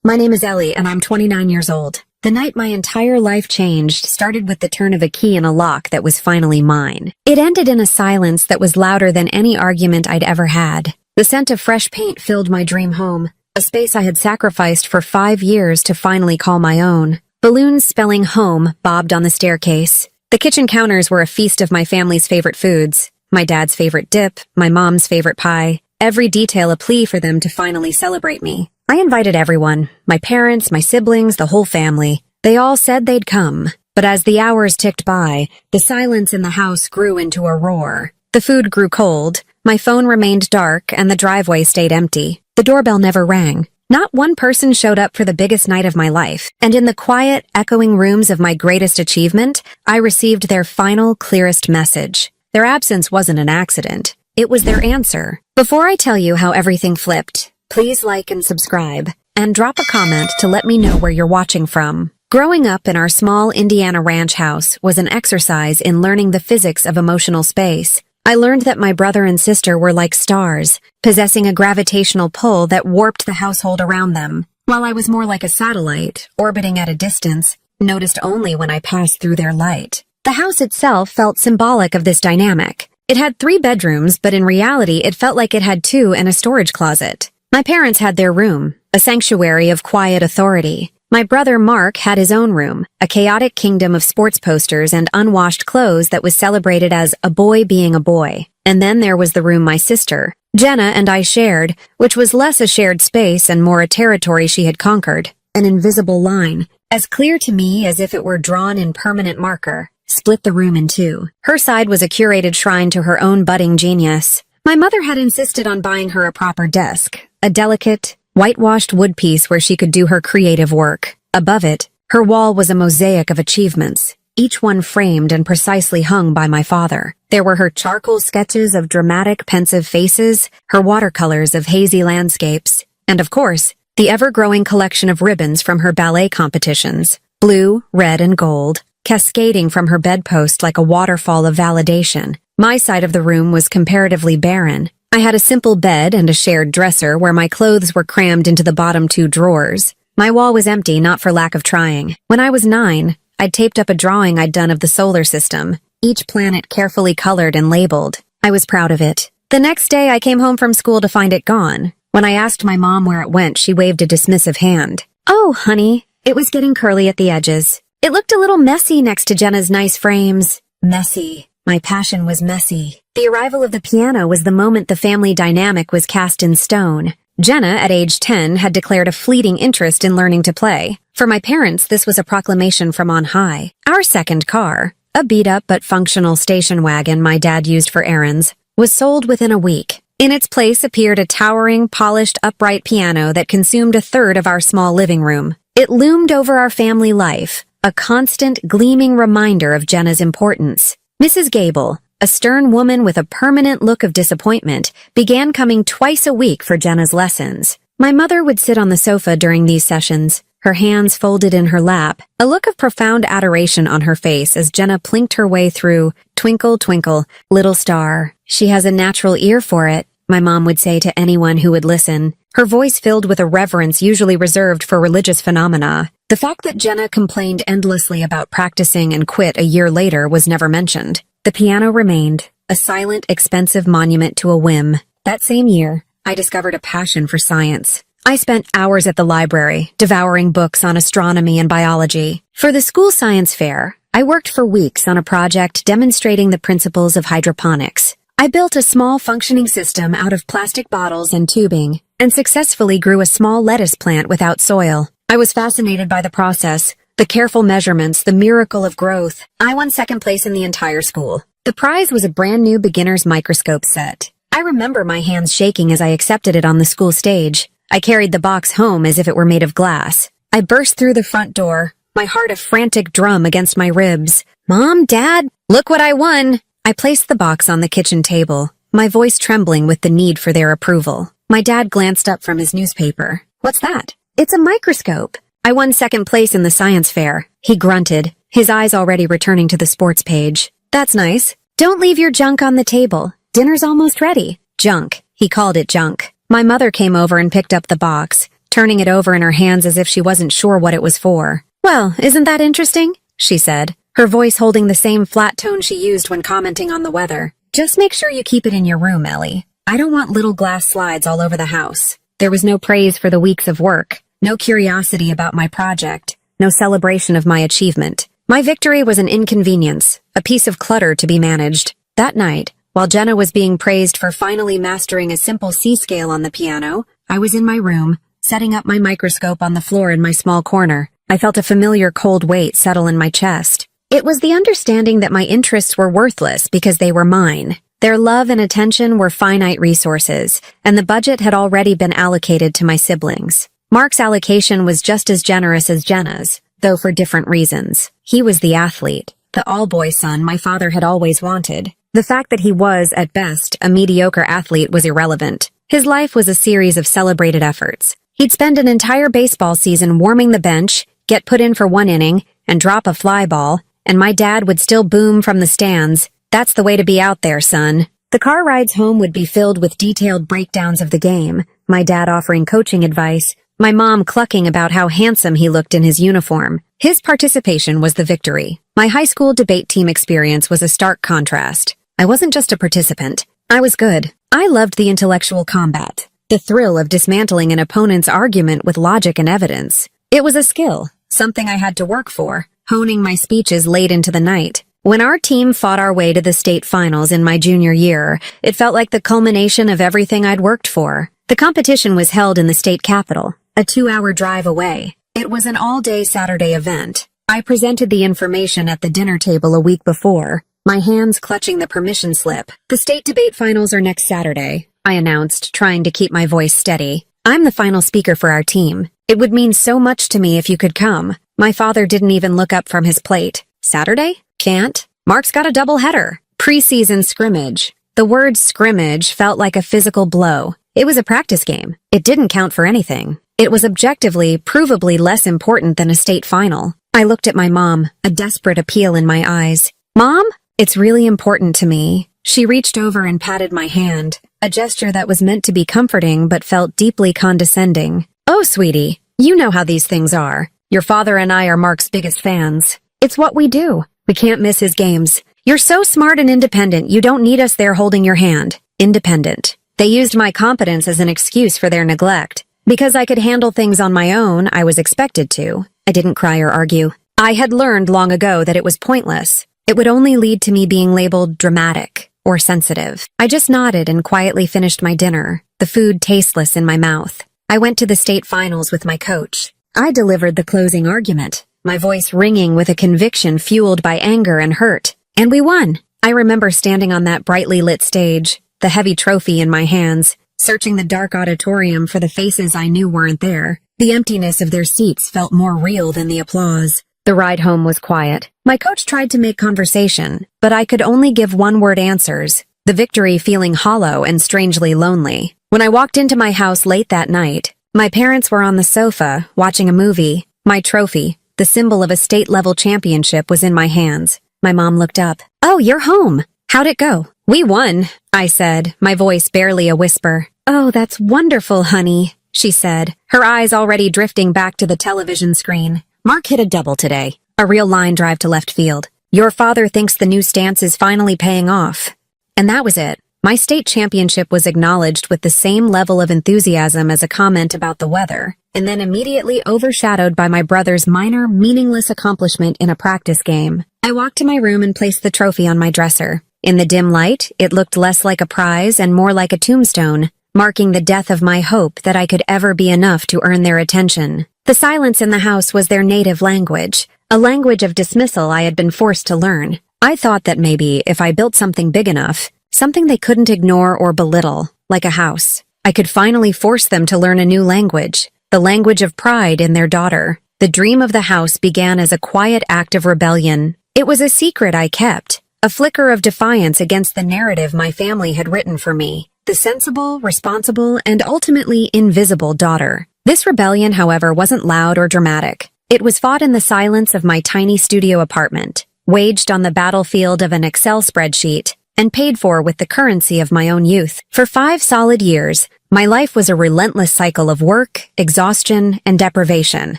My name is Ellie, and I'm 29 years old. The night my entire life changed started with the turn of a key in a lock that was finally mine. It ended in a silence that was louder than any argument I'd ever had. The scent of fresh paint filled my dream home, a space I had sacrificed for 5 years to finally call my own. Balloons spelling home bobbed on the staircase. The kitchen counters were a feast of my family's favorite foods. My dad's favorite dip, my mom's favorite pie. Every detail a plea for them to finally celebrate me. I invited everyone, my parents, my siblings, the whole family. They all said they'd come. But as the hours ticked by, the silence in the house grew into a roar. The food grew cold, my phone remained dark, and the driveway stayed empty. The doorbell never rang. Not one person showed up for the biggest night of my life, and in the quiet, echoing rooms of my greatest achievement, I received their final, clearest message. Their absence wasn't an accident. It was their answer. Before I tell you how everything flipped, please like and subscribe, and drop a comment to let me know where you're watching from. Growing up in our small Indiana ranch house was an exercise in learning the physics of emotional space. I learned that my brother and sister were like stars, possessing a gravitational pull that warped the household around them, while I was more like a satellite, orbiting at a distance, noticed only when I passed through their light. The house itself felt symbolic of this dynamic. It had 3 bedrooms, but in reality it felt like it had 2 and a storage closet. My parents had their room, a sanctuary of quiet authority. My brother Mark had his own room, a chaotic kingdom of sports posters and unwashed clothes that was celebrated as a boy being a boy. And then there was the room my sister, Jenna, and I shared, which was less a shared space and more a territory she had conquered. An invisible line, as clear to me as if it were drawn in permanent marker, split the room in 2. Her side was a curated shrine to her own budding genius. My mother had insisted on buying her a proper desk, a delicate, whitewashed wood piece where she could do her creative work. Above it, her wall was a mosaic of achievements, each one framed and precisely hung by my father. There were her charcoal sketches of dramatic, pensive faces, her watercolors of hazy landscapes, and of course, the ever-growing collection of ribbons from her ballet competitions, blue, red, and gold, cascading from her bedpost like a waterfall of validation. My side of the room was comparatively barren. I had a simple bed and a shared dresser where my clothes were crammed into the bottom 2 drawers. My wall was empty, not for lack of trying. When I was 9, I'd taped up a drawing I'd done of the solar system, each planet carefully colored and labeled. I was proud of it. The next day, I came home from school to find it gone. When I asked my mom where it went, she waved a dismissive hand. "Oh, honey, it was getting curly at the edges. It looked a little messy next to Jenna's nice frames." Messy. My passion was messy. The arrival of the piano was the moment the family dynamic was cast in stone. Jenna, at age 10, had declared a fleeting interest in learning to play. For my parents, this was a proclamation from on high. Our second car, a beat-up but functional station wagon my dad used for errands, was sold within a week. In its place appeared a towering, polished, upright piano that consumed a third of our small living room. It loomed over our family life, a constant, gleaming reminder of Jenna's importance. Mrs. Gable, a stern woman with a permanent look of disappointment, began coming twice a week for Jenna's lessons. My mother would sit on the sofa during these sessions, her hands folded in her lap, a look of profound adoration on her face as Jenna plinked her way through "Twinkle, Twinkle, Little Star." "She has a natural ear for it," my mom would say to anyone who would listen, her voice filled with a reverence usually reserved for religious phenomena. The fact that Jenna complained endlessly about practicing and quit a year later was never mentioned. The piano remained, a silent, expensive monument to a whim. That same year, I discovered a passion for science. I spent hours at the library, devouring books on astronomy and biology. For the school science fair, I worked for weeks on a project demonstrating the principles of hydroponics. I built a small functioning system out of plastic bottles and tubing, and successfully grew a small lettuce plant without soil. I was fascinated by the process, the careful measurements, the miracle of growth. I won second place in the entire school. The prize was a brand new beginner's microscope set. I remember my hands shaking as I accepted it on the school stage. I carried the box home as if it were made of glass. I burst through the front door, my heart a frantic drum against my ribs. "Mom, Dad, look what I won!" I placed the box on the kitchen table, my voice trembling with the need for their approval. My dad glanced up from his newspaper. "What's that?" "It's a microscope. I won second place in the science fair." He grunted, his eyes already returning to the sports page. "That's nice. Don't leave your junk on the table. Dinner's almost ready." Junk. He called it junk. My mother came over and picked up the box, turning it over in her hands as if she wasn't sure what it was for. "Well, isn't that interesting?" she said, her voice holding the same flat tone she used when commenting on the weather. "Just make sure you keep it in your room, Ellie. I don't want little glass slides all over the house." There was no praise for the weeks of work, no curiosity about my project, no celebration of my achievement. My victory was an inconvenience, a piece of clutter to be managed. That night, while Jenna was being praised for finally mastering a simple C scale on the piano, I was in my room, setting up my microscope on the floor in my small corner. I felt a familiar cold weight settle in my chest. It was the understanding that my interests were worthless because they were mine. Their love and attention were finite resources, and the budget had already been allocated to my siblings. Mark's allocation was just as generous as Jenna's, though for different reasons. He was the athlete, the all-boy son my father had always wanted. The fact that he was, at best, a mediocre athlete was irrelevant. His life was a series of celebrated efforts. He'd spend an entire baseball season warming the bench, get put in for one inning, and drop a fly ball, and my dad would still boom from the stands, "That's the way to be out there, son." The car rides home would be filled with detailed breakdowns of the game, my dad offering coaching advice, my mom clucking about how handsome he looked in his uniform. His participation was the victory. My high school debate team experience was a stark contrast. I wasn't just a participant. I was good. I loved the intellectual combat, the thrill of dismantling an opponent's argument with logic and evidence. It was a skill, something I had to work for, honing my speeches late into the night. When our team fought our way to the state finals in my junior year, it felt like the culmination of everything I'd worked for. The competition was held in the state capitol, a 2-hour drive away. It was an all-day Saturday event. I presented the information at the dinner table a week before, my hands clutching the permission slip. "The state debate finals are next Saturday," I announced, trying to keep my voice steady. "I'm the final speaker for our team. It would mean so much to me if you could come." My father didn't even look up from his plate. "Saturday? Can't. Mark's got a doubleheader. Preseason scrimmage." The word scrimmage felt like a physical blow. It was a practice game. It didn't count for anything. It was objectively, provably less important than a state final. I looked at my mom, a desperate appeal in my eyes. "Mom? It's really important to me." She reached over and patted my hand, a gesture that was meant to be comforting but felt deeply condescending. "Oh, sweetie, you know how these things are. Your father and I are Mark's biggest fans. It's what we do. We can't miss his games. You're so smart and independent, you don't need us there holding your hand." Independent. They used my competence as an excuse for their neglect. Because I could handle things on my own, I was expected to. I didn't cry or argue. I had learned long ago that it was pointless. It would only lead to me being labeled dramatic or sensitive. I just nodded and quietly finished my dinner, the food tasteless in my mouth. I went to the state finals with my coach. I delivered the closing argument, my voice ringing with a conviction fueled by anger and hurt. And we won. I remember standing on that brightly lit stage, the heavy trophy in my hands, searching the dark auditorium for the faces I knew weren't there. The emptiness of their seats felt more real than the applause. The ride home was quiet. My coach tried to make conversation, but I could only give one-word answers, the victory feeling hollow and strangely lonely. When I walked into my house late that night, my parents were on the sofa, watching a movie. My trophy, the symbol of a state-level championship, was in my hands. My mom looked up. "Oh, you're home. How'd it go?" "We won," I said, my voice barely a whisper. "Oh, that's wonderful, honey," she said, her eyes already drifting back to the television screen. "Mark hit a double today. A real line drive to left field. Your father thinks the new stance is finally paying off." And that was it. My state championship was acknowledged with the same level of enthusiasm as a comment about the weather, and then immediately overshadowed by my brother's minor, meaningless accomplishment in a practice game. I walked to my room and placed the trophy on my dresser. In the dim light, it looked less like a prize and more like a tombstone, marking the death of my hope that I could ever be enough to earn their attention. The silence in the house was their native language, a language of dismissal I had been forced to learn. I thought that maybe if I built something big enough, something they couldn't ignore or belittle, like a house, I could finally force them to learn a new language, the language of pride in their daughter. The dream of the house began as a quiet act of rebellion. It was a secret I kept, a flicker of defiance against the narrative my family had written for me, the sensible, responsible, and ultimately invisible daughter. This rebellion, however, wasn't loud or dramatic. It was fought in the silence of my tiny studio apartment, waged on the battlefield of an Excel spreadsheet, and paid for with the currency of my own youth. For 5 solid years, my life was a relentless cycle of work, exhaustion, and deprivation.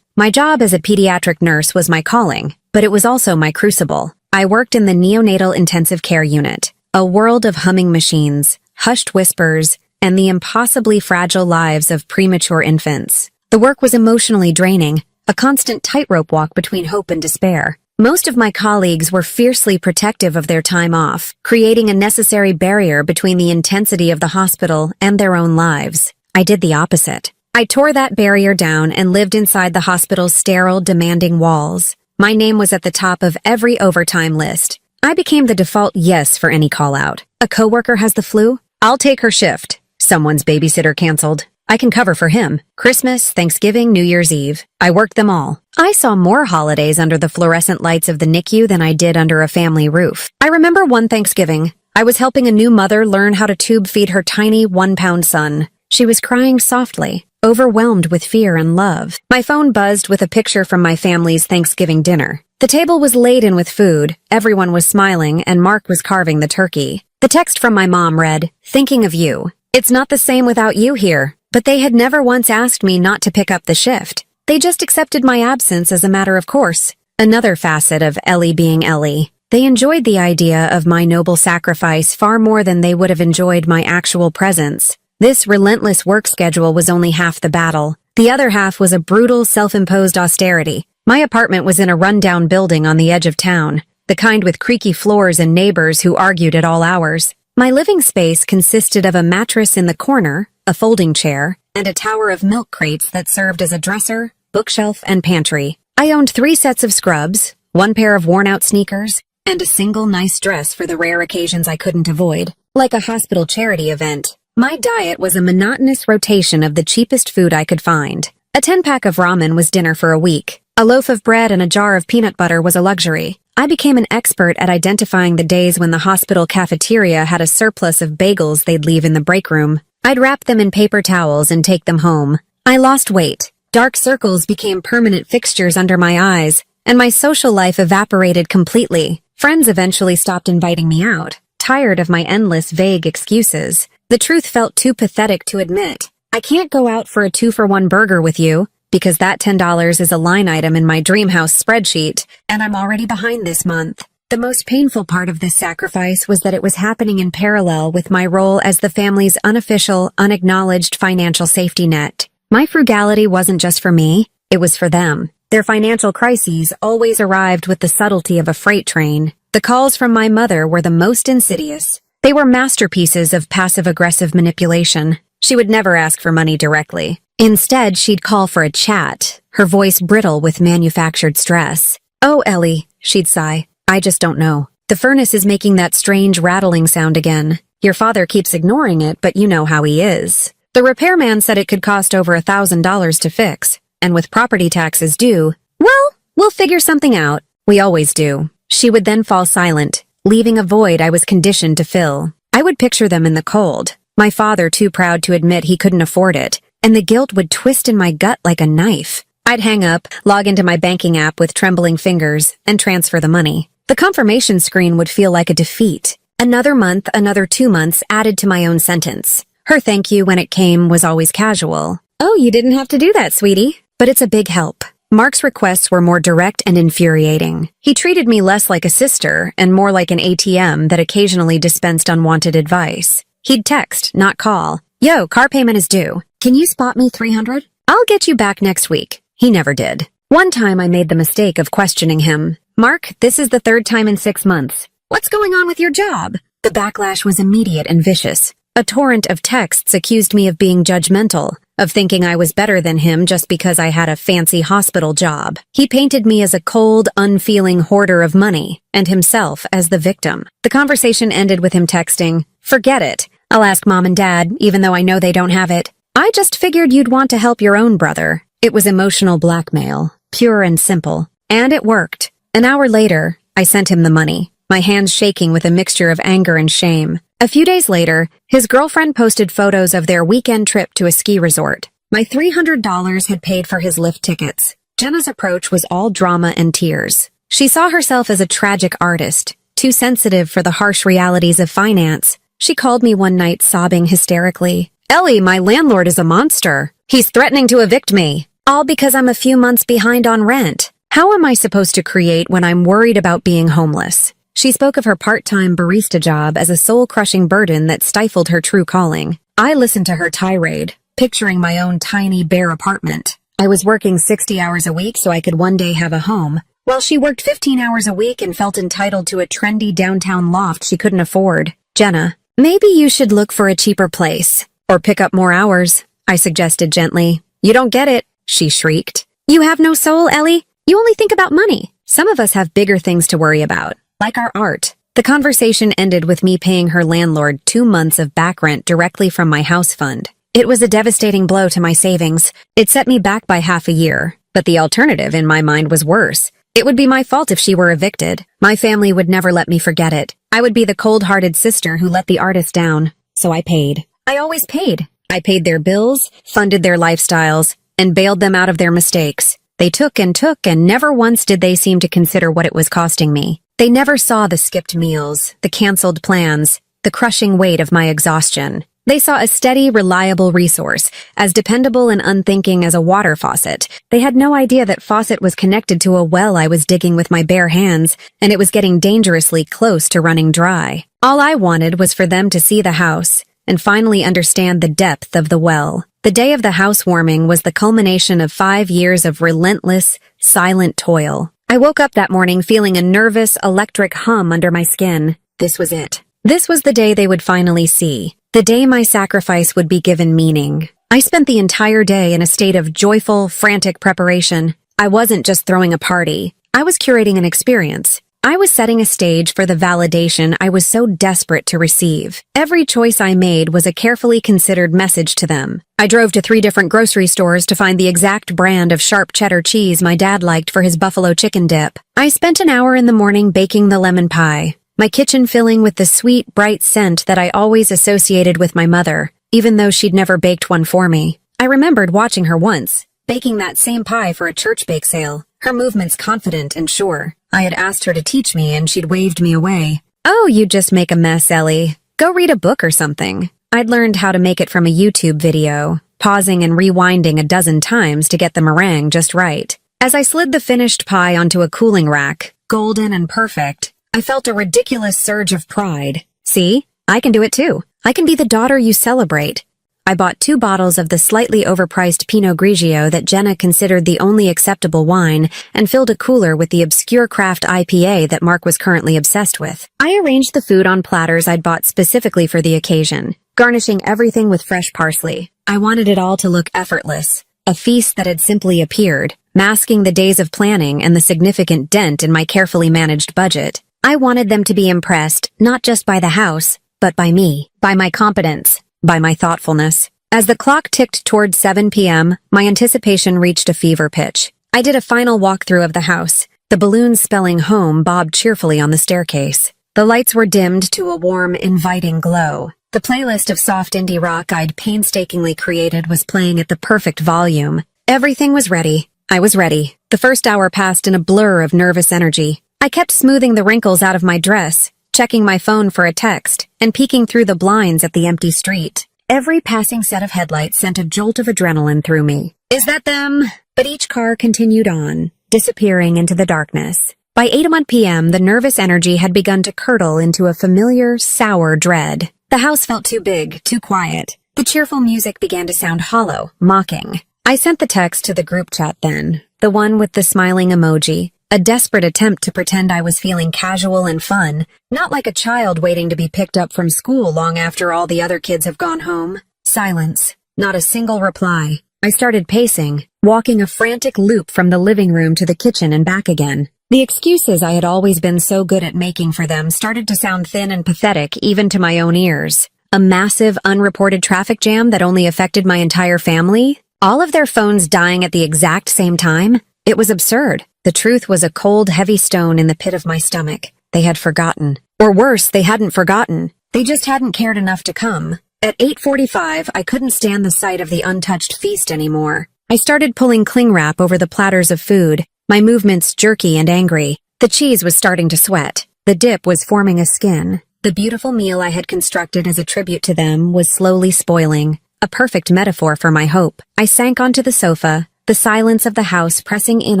My job as a pediatric nurse was my calling, but it was also my crucible. I worked in the neonatal intensive care unit, a world of humming machines, hushed whispers, and the impossibly fragile lives of premature infants. The work was emotionally draining, a constant tightrope walk between hope and despair. Most of my colleagues were fiercely protective of their time off, creating a necessary barrier between the intensity of the hospital and their own lives. I did the opposite. I tore that barrier down and lived inside the hospital's sterile, demanding walls. My name was at the top of every overtime list. I became the default yes for any call-out. A coworker has the flu? I'll take her shift. Someone's babysitter canceled. I can cover for him. Christmas, Thanksgiving, New Year's Eve. I worked them all. I saw more holidays under the fluorescent lights of the NICU than I did under a family roof. I remember one Thanksgiving. I was helping a new mother learn how to tube feed her tiny 1-pound son. She was crying softly, overwhelmed with fear and love. My phone buzzed with a picture from my family's Thanksgiving dinner. The table was laden with food, everyone was smiling, and Mark was carving the turkey. The text from my mom read, "Thinking of you. It's not the same without you here." But they had never once asked me not to pick up the shift. They just accepted my absence as a matter of course. Another facet of Ellie being Ellie. They enjoyed the idea of my noble sacrifice far more than they would have enjoyed my actual presence. This relentless work schedule was only half the battle. The other half was a brutal, self-imposed austerity. My apartment was in a rundown building on the edge of town, the kind with creaky floors and neighbors who argued at all hours. My living space consisted of a mattress in the corner, a folding chair, and a tower of milk crates that served as a dresser, bookshelf, and pantry. I owned 3 sets of scrubs, 1 pair of worn-out sneakers, and a single nice dress for the rare occasions I couldn't avoid, like a hospital charity event. My diet was a monotonous rotation of the cheapest food I could find. A 10-pack of ramen was dinner for a week. A loaf of bread and a jar of peanut butter was a luxury. I became an expert at identifying the days when the hospital cafeteria had a surplus of bagels they'd leave in the break room. I'd wrap them in paper towels and take them home. I lost weight. Dark circles became permanent fixtures under my eyes, and my social life evaporated completely. Friends eventually stopped inviting me out, tired of my endless, vague excuses. The truth felt too pathetic to admit. I can't go out for a 2-for-1 burger with you, because that $10 is a line item in my dream house spreadsheet, and I'm already behind this month. The most painful part of this sacrifice was that it was happening in parallel with my role as the family's unofficial, unacknowledged financial safety net. My frugality wasn't just for me, it was for them. Their financial crises always arrived with the subtlety of a freight train. The calls from my mother were the most insidious. They were masterpieces of passive-aggressive manipulation. She would never ask for money directly. Instead, she'd call for a chat, her voice brittle with manufactured stress. "Oh, Ellie," she'd sigh. "I just don't know. The furnace is making that strange rattling sound again. Your father keeps ignoring it, but you know how he is. The repairman said it could cost over $1,000 to fix, and with property taxes due, well, we'll figure something out. We always do." She would then fall silent, leaving a void I was conditioned to fill. I would picture them in the cold, my father too proud to admit he couldn't afford it, and the guilt would twist in my gut like a knife. I'd hang up, log into my banking app with trembling fingers, and transfer the money. The confirmation screen would feel like a defeat. Another month, another 2 months added to my own sentence. Her thank you when it came was always casual. "Oh, you didn't have to do that, sweetie." But it's a big help. Mark's requests were more direct and infuriating. He treated me less like a sister and more like an ATM that occasionally dispensed unwanted advice. He'd text, not call. "Yo, car payment is due. Can you spot me $300? I'll get you back next week." He never did. One time I made the mistake of questioning him. "Mark, this is the 3rd time in 6 months. What's going on with your job?" The backlash was immediate and vicious. A torrent of texts accused me of being judgmental, of thinking I was better than him just because I had a fancy hospital job. He painted me as a cold, unfeeling hoarder of money, and himself as the victim. The conversation ended with him texting, "Forget it. I'll ask Mom and Dad, even though I know they don't have it. I just figured you'd want to help your own brother." It was emotional blackmail, pure and simple. And it worked. An hour later, I sent him the money, my hands shaking with a mixture of anger and shame. A few days later, his girlfriend posted photos of their weekend trip to a ski resort. My $300 had paid for his lift tickets. Jenna's approach was all drama and tears. She saw herself as a tragic artist, too sensitive for the harsh realities of finance. She called me one night sobbing hysterically. "Ellie, my landlord is a monster. He's threatening to evict me. All because I'm a few months behind on rent. How am I supposed to create when I'm worried about being homeless?" She spoke of her part-time barista job as a soul-crushing burden that stifled her true calling. I listened to her tirade, picturing my own tiny, bare apartment. I was working 60 hours a week so I could one day have a home, while she worked 15 hours a week and felt entitled to a trendy downtown loft she couldn't afford. "Jenna, maybe you should look for a cheaper place, or pick up more hours," I suggested gently. "You don't get it," she shrieked. "You have no soul, Ellie. You only think about money. Some of us have bigger things to worry about, like our art." The conversation ended with me paying her landlord 2 months of back rent directly from my house fund. It was a devastating blow to my savings. It set me back by half a year, but the alternative in my mind was worse. It would be my fault if she were evicted. My family would never let me forget it. I would be the cold-hearted sister who let the artist down. So I paid. I always paid. I paid their bills, funded their lifestyles, and bailed them out of their mistakes. They took, and never once did they seem to consider what it was costing me. They never saw the skipped meals, the canceled plans, the crushing weight of my exhaustion. They saw a steady, reliable resource, as dependable and unthinking as a water faucet. They had no idea that faucet was connected to a well I was digging with my bare hands, and it was getting dangerously close to running dry. All I wanted was for them to see the house, and finally understand the depth of the well. The day of the housewarming was the culmination of 5 years of relentless, silent toil. I woke up that morning feeling a nervous, electric hum under my skin. This was it. This was the day they would finally see. The day my sacrifice would be given meaning. I spent the entire day in a state of joyful, frantic preparation. I wasn't just throwing a party. I was curating an experience. I was setting a stage for the validation I was so desperate to receive. Every choice I made was a carefully considered message to them. I drove to 3 different grocery stores to find the exact brand of sharp cheddar cheese my dad liked for his buffalo chicken dip. I spent an hour in the morning baking the lemon pie, my kitchen filling with the sweet, bright scent that I always associated with my mother, even though she'd never baked one for me. I remembered watching her once, baking that same pie for a church bake sale, her movements confident and sure. I had asked her to teach me and she'd waved me away. "Oh, you just make a mess, Ellie. Go read a book or something." I'd learned how to make it from a YouTube video, pausing and rewinding a dozen times to get the meringue just right. As I slid the finished pie onto a cooling rack, golden and perfect, I felt a ridiculous surge of pride. See? I can do it too. I can be the daughter you celebrate. I bought 2 bottles of the slightly overpriced Pinot Grigio that Jenna considered the only acceptable wine and filled a cooler with the obscure craft IPA that Mark was currently obsessed with. I arranged the food on platters I'd bought specifically for the occasion, garnishing everything with fresh parsley. I wanted it all to look effortless, a feast that had simply appeared, masking the days of planning and the significant dent in my carefully managed budget. I wanted them to be impressed, not just by the house, but by me, by my competence, by my thoughtfulness. As the clock ticked toward 7 p.m., my anticipation reached a fever pitch. I did a final walkthrough of the house. The balloons spelling home bobbed cheerfully on the staircase. The lights were dimmed to a warm, inviting glow. The playlist of soft indie rock I'd painstakingly created was playing at the perfect volume. Everything was ready. I was ready. The first hour passed in a blur of nervous energy. I kept smoothing the wrinkles out of my dress, checking my phone for a text, and peeking through the blinds at the empty street. Every passing set of headlights sent a jolt of adrenaline through me. Is that them? But each car continued on, disappearing into the darkness. By 8:01 p.m., the nervous energy had begun to curdle into a familiar, sour dread. The house felt too big, too quiet. The cheerful music began to sound hollow, mocking. I sent the text to the group chat then, the one with the smiling emoji. A desperate attempt to pretend I was feeling casual and fun, not like a child waiting to be picked up from school long after all the other kids have gone home. Silence. Not a single reply. I started pacing, walking a frantic loop from the living room to the kitchen and back again. The excuses I had always been so good at making for them started to sound thin and pathetic even to my own ears. A massive, unreported traffic jam that only affected my entire family? All of their phones dying at the exact same time? It was absurd. The truth was a cold, heavy stone in the pit of my stomach. They had forgotten. Or worse, they hadn't forgotten. They just hadn't cared enough to come. At 8:45, I couldn't stand the sight of the untouched feast anymore. I started pulling cling wrap over the platters of food, my movements jerky and angry. The cheese was starting to sweat. The dip was forming a skin. The beautiful meal I had constructed as a tribute to them was slowly spoiling, a perfect metaphor for my hope. I sank onto the sofa, the silence of the house pressing in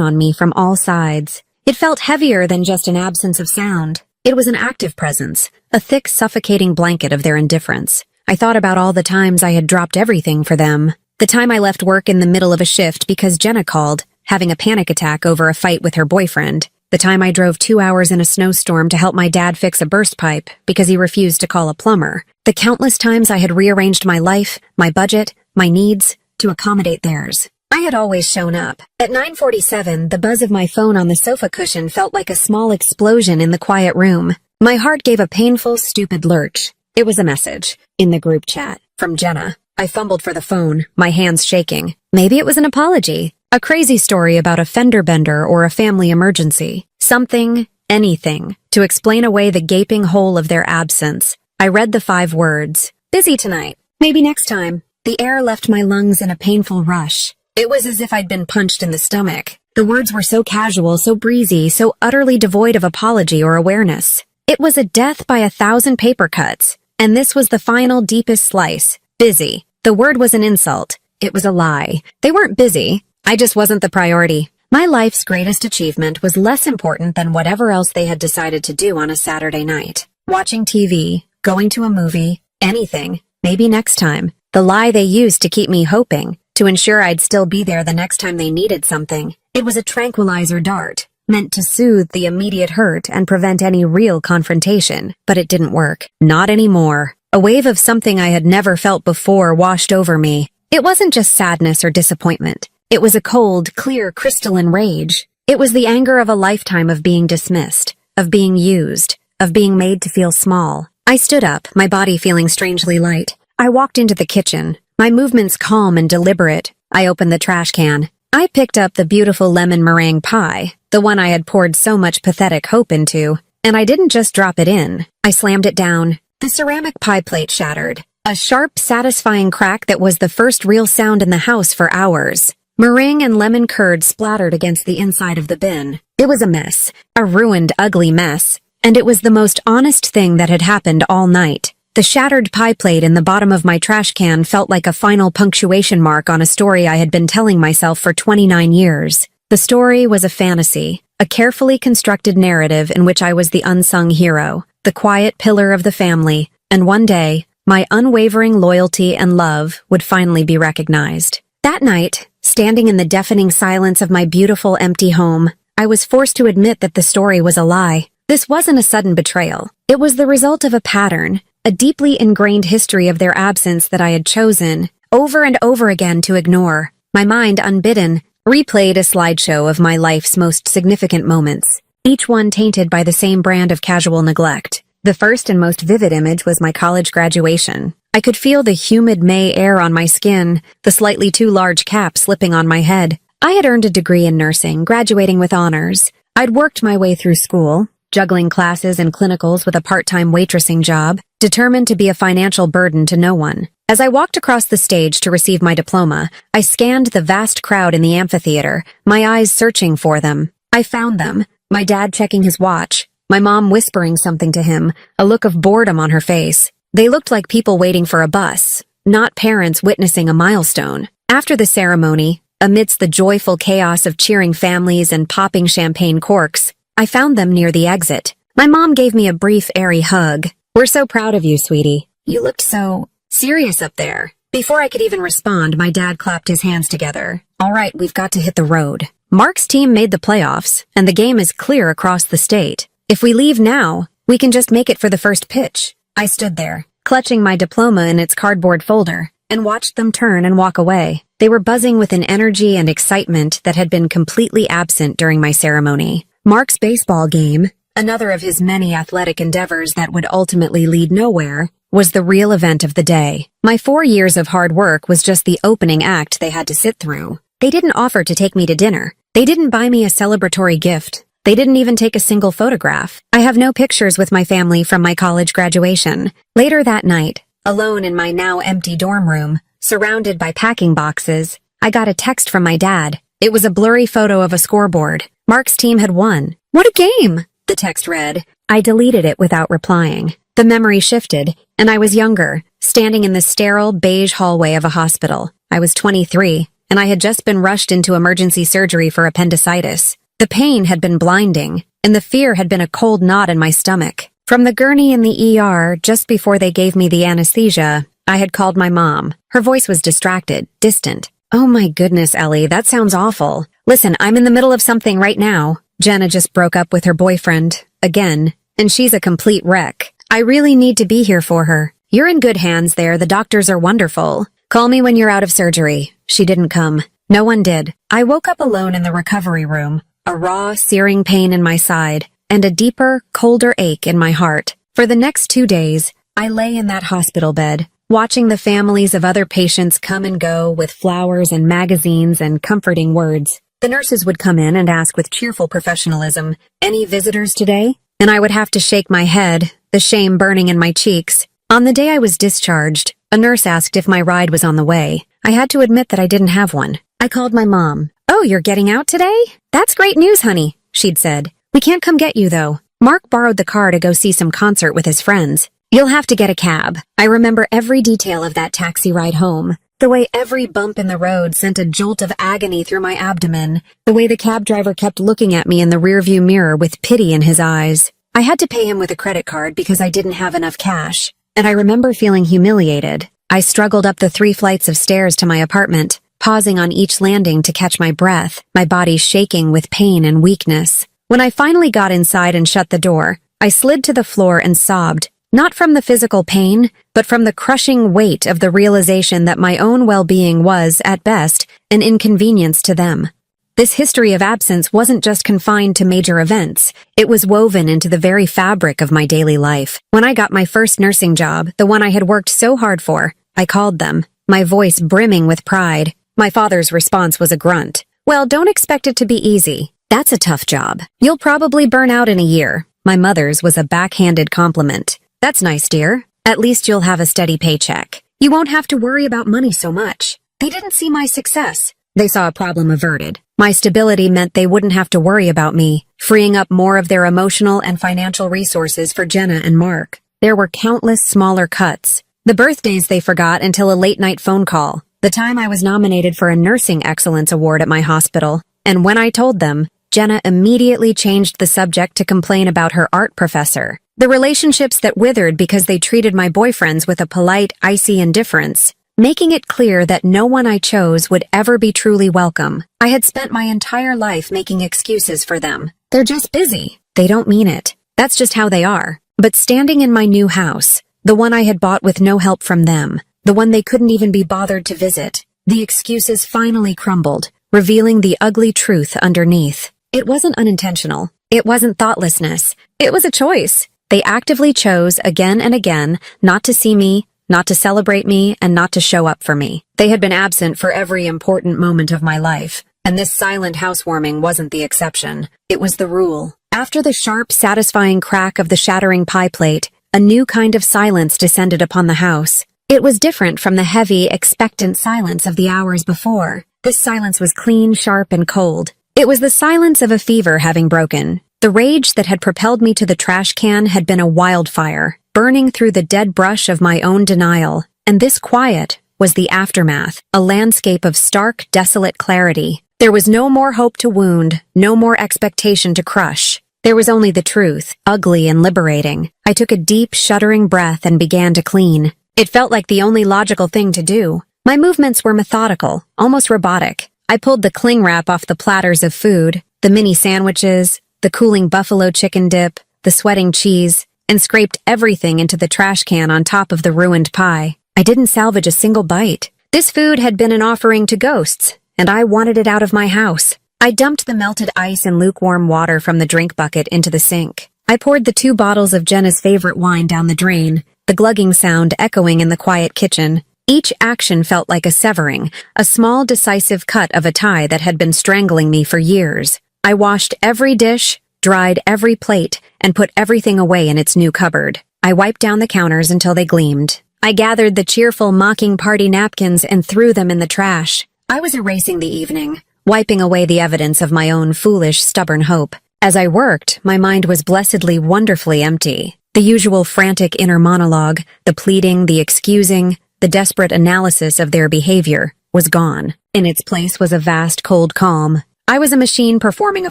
on me from all sides. It felt heavier than just an absence of sound. It was an active presence, a thick, suffocating blanket of their indifference. I thought about all the times I had dropped everything for them. The time I left work in the middle of a shift because Jenna called, having a panic attack over a fight with her boyfriend. The time I drove 2 hours in a snowstorm to help my dad fix a burst pipe because he refused to call a plumber. The countless times I had rearranged my life, my budget, my needs, to accommodate theirs. I had always shown up. At 9:47, the buzz of my phone on the sofa cushion felt like a small explosion in the quiet room. My heart gave a painful, stupid lurch. It was a message, in the group chat, from Jenna. I fumbled for the phone, my hands shaking. Maybe it was an apology. A crazy story about a fender bender or a family emergency. Something, anything, to explain away the gaping hole of their absence. I read the 5 words. Busy tonight. Maybe next time. The air left my lungs in a painful rush. It was as if I'd been punched in the stomach. The words were so casual, so breezy, so utterly devoid of apology or awareness. It was a death by 1,000 paper cuts. And this was the final, deepest slice. Busy. The word was an insult. It was a lie. They weren't busy. I just wasn't the priority. My life's greatest achievement was less important than whatever else they had decided to do on a Saturday night. Watching TV, going to a movie, anything, maybe next time. The lie they used to keep me hoping, to ensure I'd still be there the next time they needed something. It was a tranquilizer dart, meant to soothe the immediate hurt and prevent any real confrontation, but it didn't work. Not anymore. A wave of something I had never felt before washed over me. It wasn't just sadness or disappointment. It was a cold, clear, crystalline rage. It was the anger of a lifetime of being dismissed, of being used, of being made to feel small. I stood up, my body feeling strangely light. I walked into the kitchen, my movements calm and deliberate. I opened the trash can. I picked up the beautiful lemon meringue pie, the one I had poured so much pathetic hope into, and I didn't just drop it in. I slammed it down. The ceramic pie plate shattered. A sharp, satisfying crack that was the first real sound in the house for hours. Meringue and lemon curd splattered against the inside of the bin. It was a mess, a ruined, ugly mess, and it was the most honest thing that had happened all night. The shattered pie plate in the bottom of my trash can felt like a final punctuation mark on a story I had been telling myself for 29 years. The story was a fantasy, a carefully constructed narrative in which I was the unsung hero, the quiet pillar of the family, and one day, my unwavering loyalty and love would finally be recognized. That night, standing in the deafening silence of my beautiful empty home, I was forced to admit that the story was a lie. This wasn't a sudden betrayal. It was the result of a pattern, a deeply ingrained history of their absence that I had chosen, over and over again, to ignore. My mind, unbidden, replayed a slideshow of my life's most significant moments, each one tainted by the same brand of casual neglect. The first and most vivid image was my college graduation. I could feel the humid May air on my skin, the slightly too large cap slipping on my head. I had earned a degree in nursing, graduating with honors. I'd worked my way through school, juggling classes and clinicals with a part-time waitressing job, determined to be a financial burden to no one. As I walked across the stage to receive my diploma, I scanned the vast crowd in the amphitheater, my eyes searching for them. I found them, my dad checking his watch, my mom whispering something to him, a look of boredom on her face. They looked like people waiting for a bus, not parents witnessing a milestone. After the ceremony, amidst the joyful chaos of cheering families and popping champagne corks, I found them near the exit. My mom gave me a brief, airy hug. "We're so proud of you, sweetie. You looked so serious up there." Before I could even respond, my dad clapped his hands together. "All right, we've got to hit the road. Mark's team made the playoffs, and the game is clear across the state. If we leave now, we can just make it for the first pitch." I stood there, clutching my diploma in its cardboard folder, and watched them turn and walk away. They were buzzing with an energy and excitement that had been completely absent during my ceremony. Mark's baseball game, another of his many athletic endeavors that would ultimately lead nowhere, was the real event of the day. My 4 years of hard work was just the opening act they had to sit through. They didn't offer to take me to dinner. They didn't buy me a celebratory gift. They didn't even take a single photograph. I have no pictures with my family from my college graduation. Later that night, alone in my now empty dorm room, surrounded by packing boxes, I got a text from my dad. It was a blurry photo of a scoreboard. Mark's team had won. "What a game!" the text read. I deleted it without replying. The memory shifted, and I was younger, standing in the sterile, beige hallway of a hospital. I was 23, and I had just been rushed into emergency surgery for appendicitis. The pain had been blinding, and the fear had been a cold knot in my stomach. From the gurney in the ER, just before they gave me the anesthesia, I had called my mom. Her voice was distracted, distant. "Oh my goodness, Ellie, that sounds awful. Listen, I'm in the middle of something right now. Jenna just broke up with her boyfriend, again, and she's a complete wreck. I really need to be here for her. You're in good hands there, the doctors are wonderful. Call me when you're out of surgery." She didn't come. No one did. I woke up alone in the recovery room, a raw, searing pain in my side, and a deeper, colder ache in my heart. For the next 2 days, I lay in that hospital bed, watching the families of other patients come and go with flowers and magazines and comforting words. The nurses would come in and ask with cheerful professionalism, "Any visitors today?" And I would have to shake my head, the shame burning in my cheeks. On the day I was discharged, a nurse asked if my ride was on the way. I had to admit that I didn't have one. I called my mom. "Oh, you're getting out today? That's great news, honey," she'd said. "We can't come get you, though. Mark borrowed the car to go see some concert with his friends. You'll have to get a cab." I remember every detail of that taxi ride home. The way every bump in the road sent a jolt of agony through my abdomen. The way the cab driver kept looking at me in the rearview mirror with pity in his eyes. I had to pay him with a credit card because I didn't have enough cash. And I remember feeling humiliated. I struggled up the 3 flights of stairs to my apartment, pausing on each landing to catch my breath, my body shaking with pain and weakness. When I finally got inside and shut the door, I slid to the floor and sobbed. Not from the physical pain, but from the crushing weight of the realization that my own well-being was, at best, an inconvenience to them. This history of absence wasn't just confined to major events. It was woven into the very fabric of my daily life. When I got my first nursing job, the one I had worked so hard for, I called them, my voice brimming with pride. My father's response was a grunt. "Well, don't expect it to be easy. That's a tough job. You'll probably burn out in a year." My mother's was a backhanded compliment. "That's nice, dear. At least you'll have a steady paycheck. You won't have to worry about money so much." They didn't see my success. They saw a problem averted. My stability meant they wouldn't have to worry about me, freeing up more of their emotional and financial resources for Jenna and Mark. There were countless smaller cuts. The birthdays they forgot until a late-night phone call. The time I was nominated for a Nursing Excellence Award at my hospital. And when I told them, Jenna immediately changed the subject to complain about her art professor. The relationships that withered because they treated my boyfriends with a polite, icy indifference, making it clear that no one I chose would ever be truly welcome. I had spent my entire life making excuses for them. They're just busy. They don't mean it. That's just how they are. But standing in my new house, the one I had bought with no help from them, the one they couldn't even be bothered to visit, the excuses finally crumbled, revealing the ugly truth underneath. It wasn't unintentional. It wasn't thoughtlessness. It was a choice. They actively chose again and again not to see me, not to celebrate me, and not to show up for me. They had been absent for every important moment of my life, and this silent housewarming wasn't the exception. It was the rule. After the sharp, satisfying crack of the shattering pie plate, a new kind of silence descended upon the house. It was different from the heavy, expectant silence of the hours before. This silence was clean, sharp, and cold. It was the silence of a fever having broken. The rage that had propelled me to the trash can had been a wildfire, burning through the dead brush of my own denial. And this quiet was the aftermath, a landscape of stark, desolate clarity. There was no more hope to wound, no more expectation to crush. There was only the truth, ugly and liberating. I took a deep, shuddering breath and began to clean. It felt like the only logical thing to do. My movements were methodical, almost robotic. I pulled the cling wrap off the platters of food, the mini sandwiches, the cooling buffalo chicken dip, the sweating cheese, and scraped everything into the trash can on top of the ruined pie. I didn't salvage a single bite. This food had been an offering to ghosts, and I wanted it out of my house. I dumped the melted ice and lukewarm water from the drink bucket into the sink. I poured the 2 bottles of Jenna's favorite wine down the drain, the glugging sound echoing in the quiet kitchen. Each action felt like a severing, a small decisive cut of a tie that had been strangling me for years. I washed every dish, dried every plate, and put everything away in its new cupboard. I wiped down the counters until they gleamed. I gathered the cheerful mocking party napkins and threw them in the trash. I was erasing the evening, wiping away the evidence of my own foolish, stubborn hope. As I worked, my mind was blessedly wonderfully empty. The usual frantic inner monologue, the pleading, the excusing, the desperate analysis of their behavior was gone. In its place was a vast cold calm. I was a machine performing a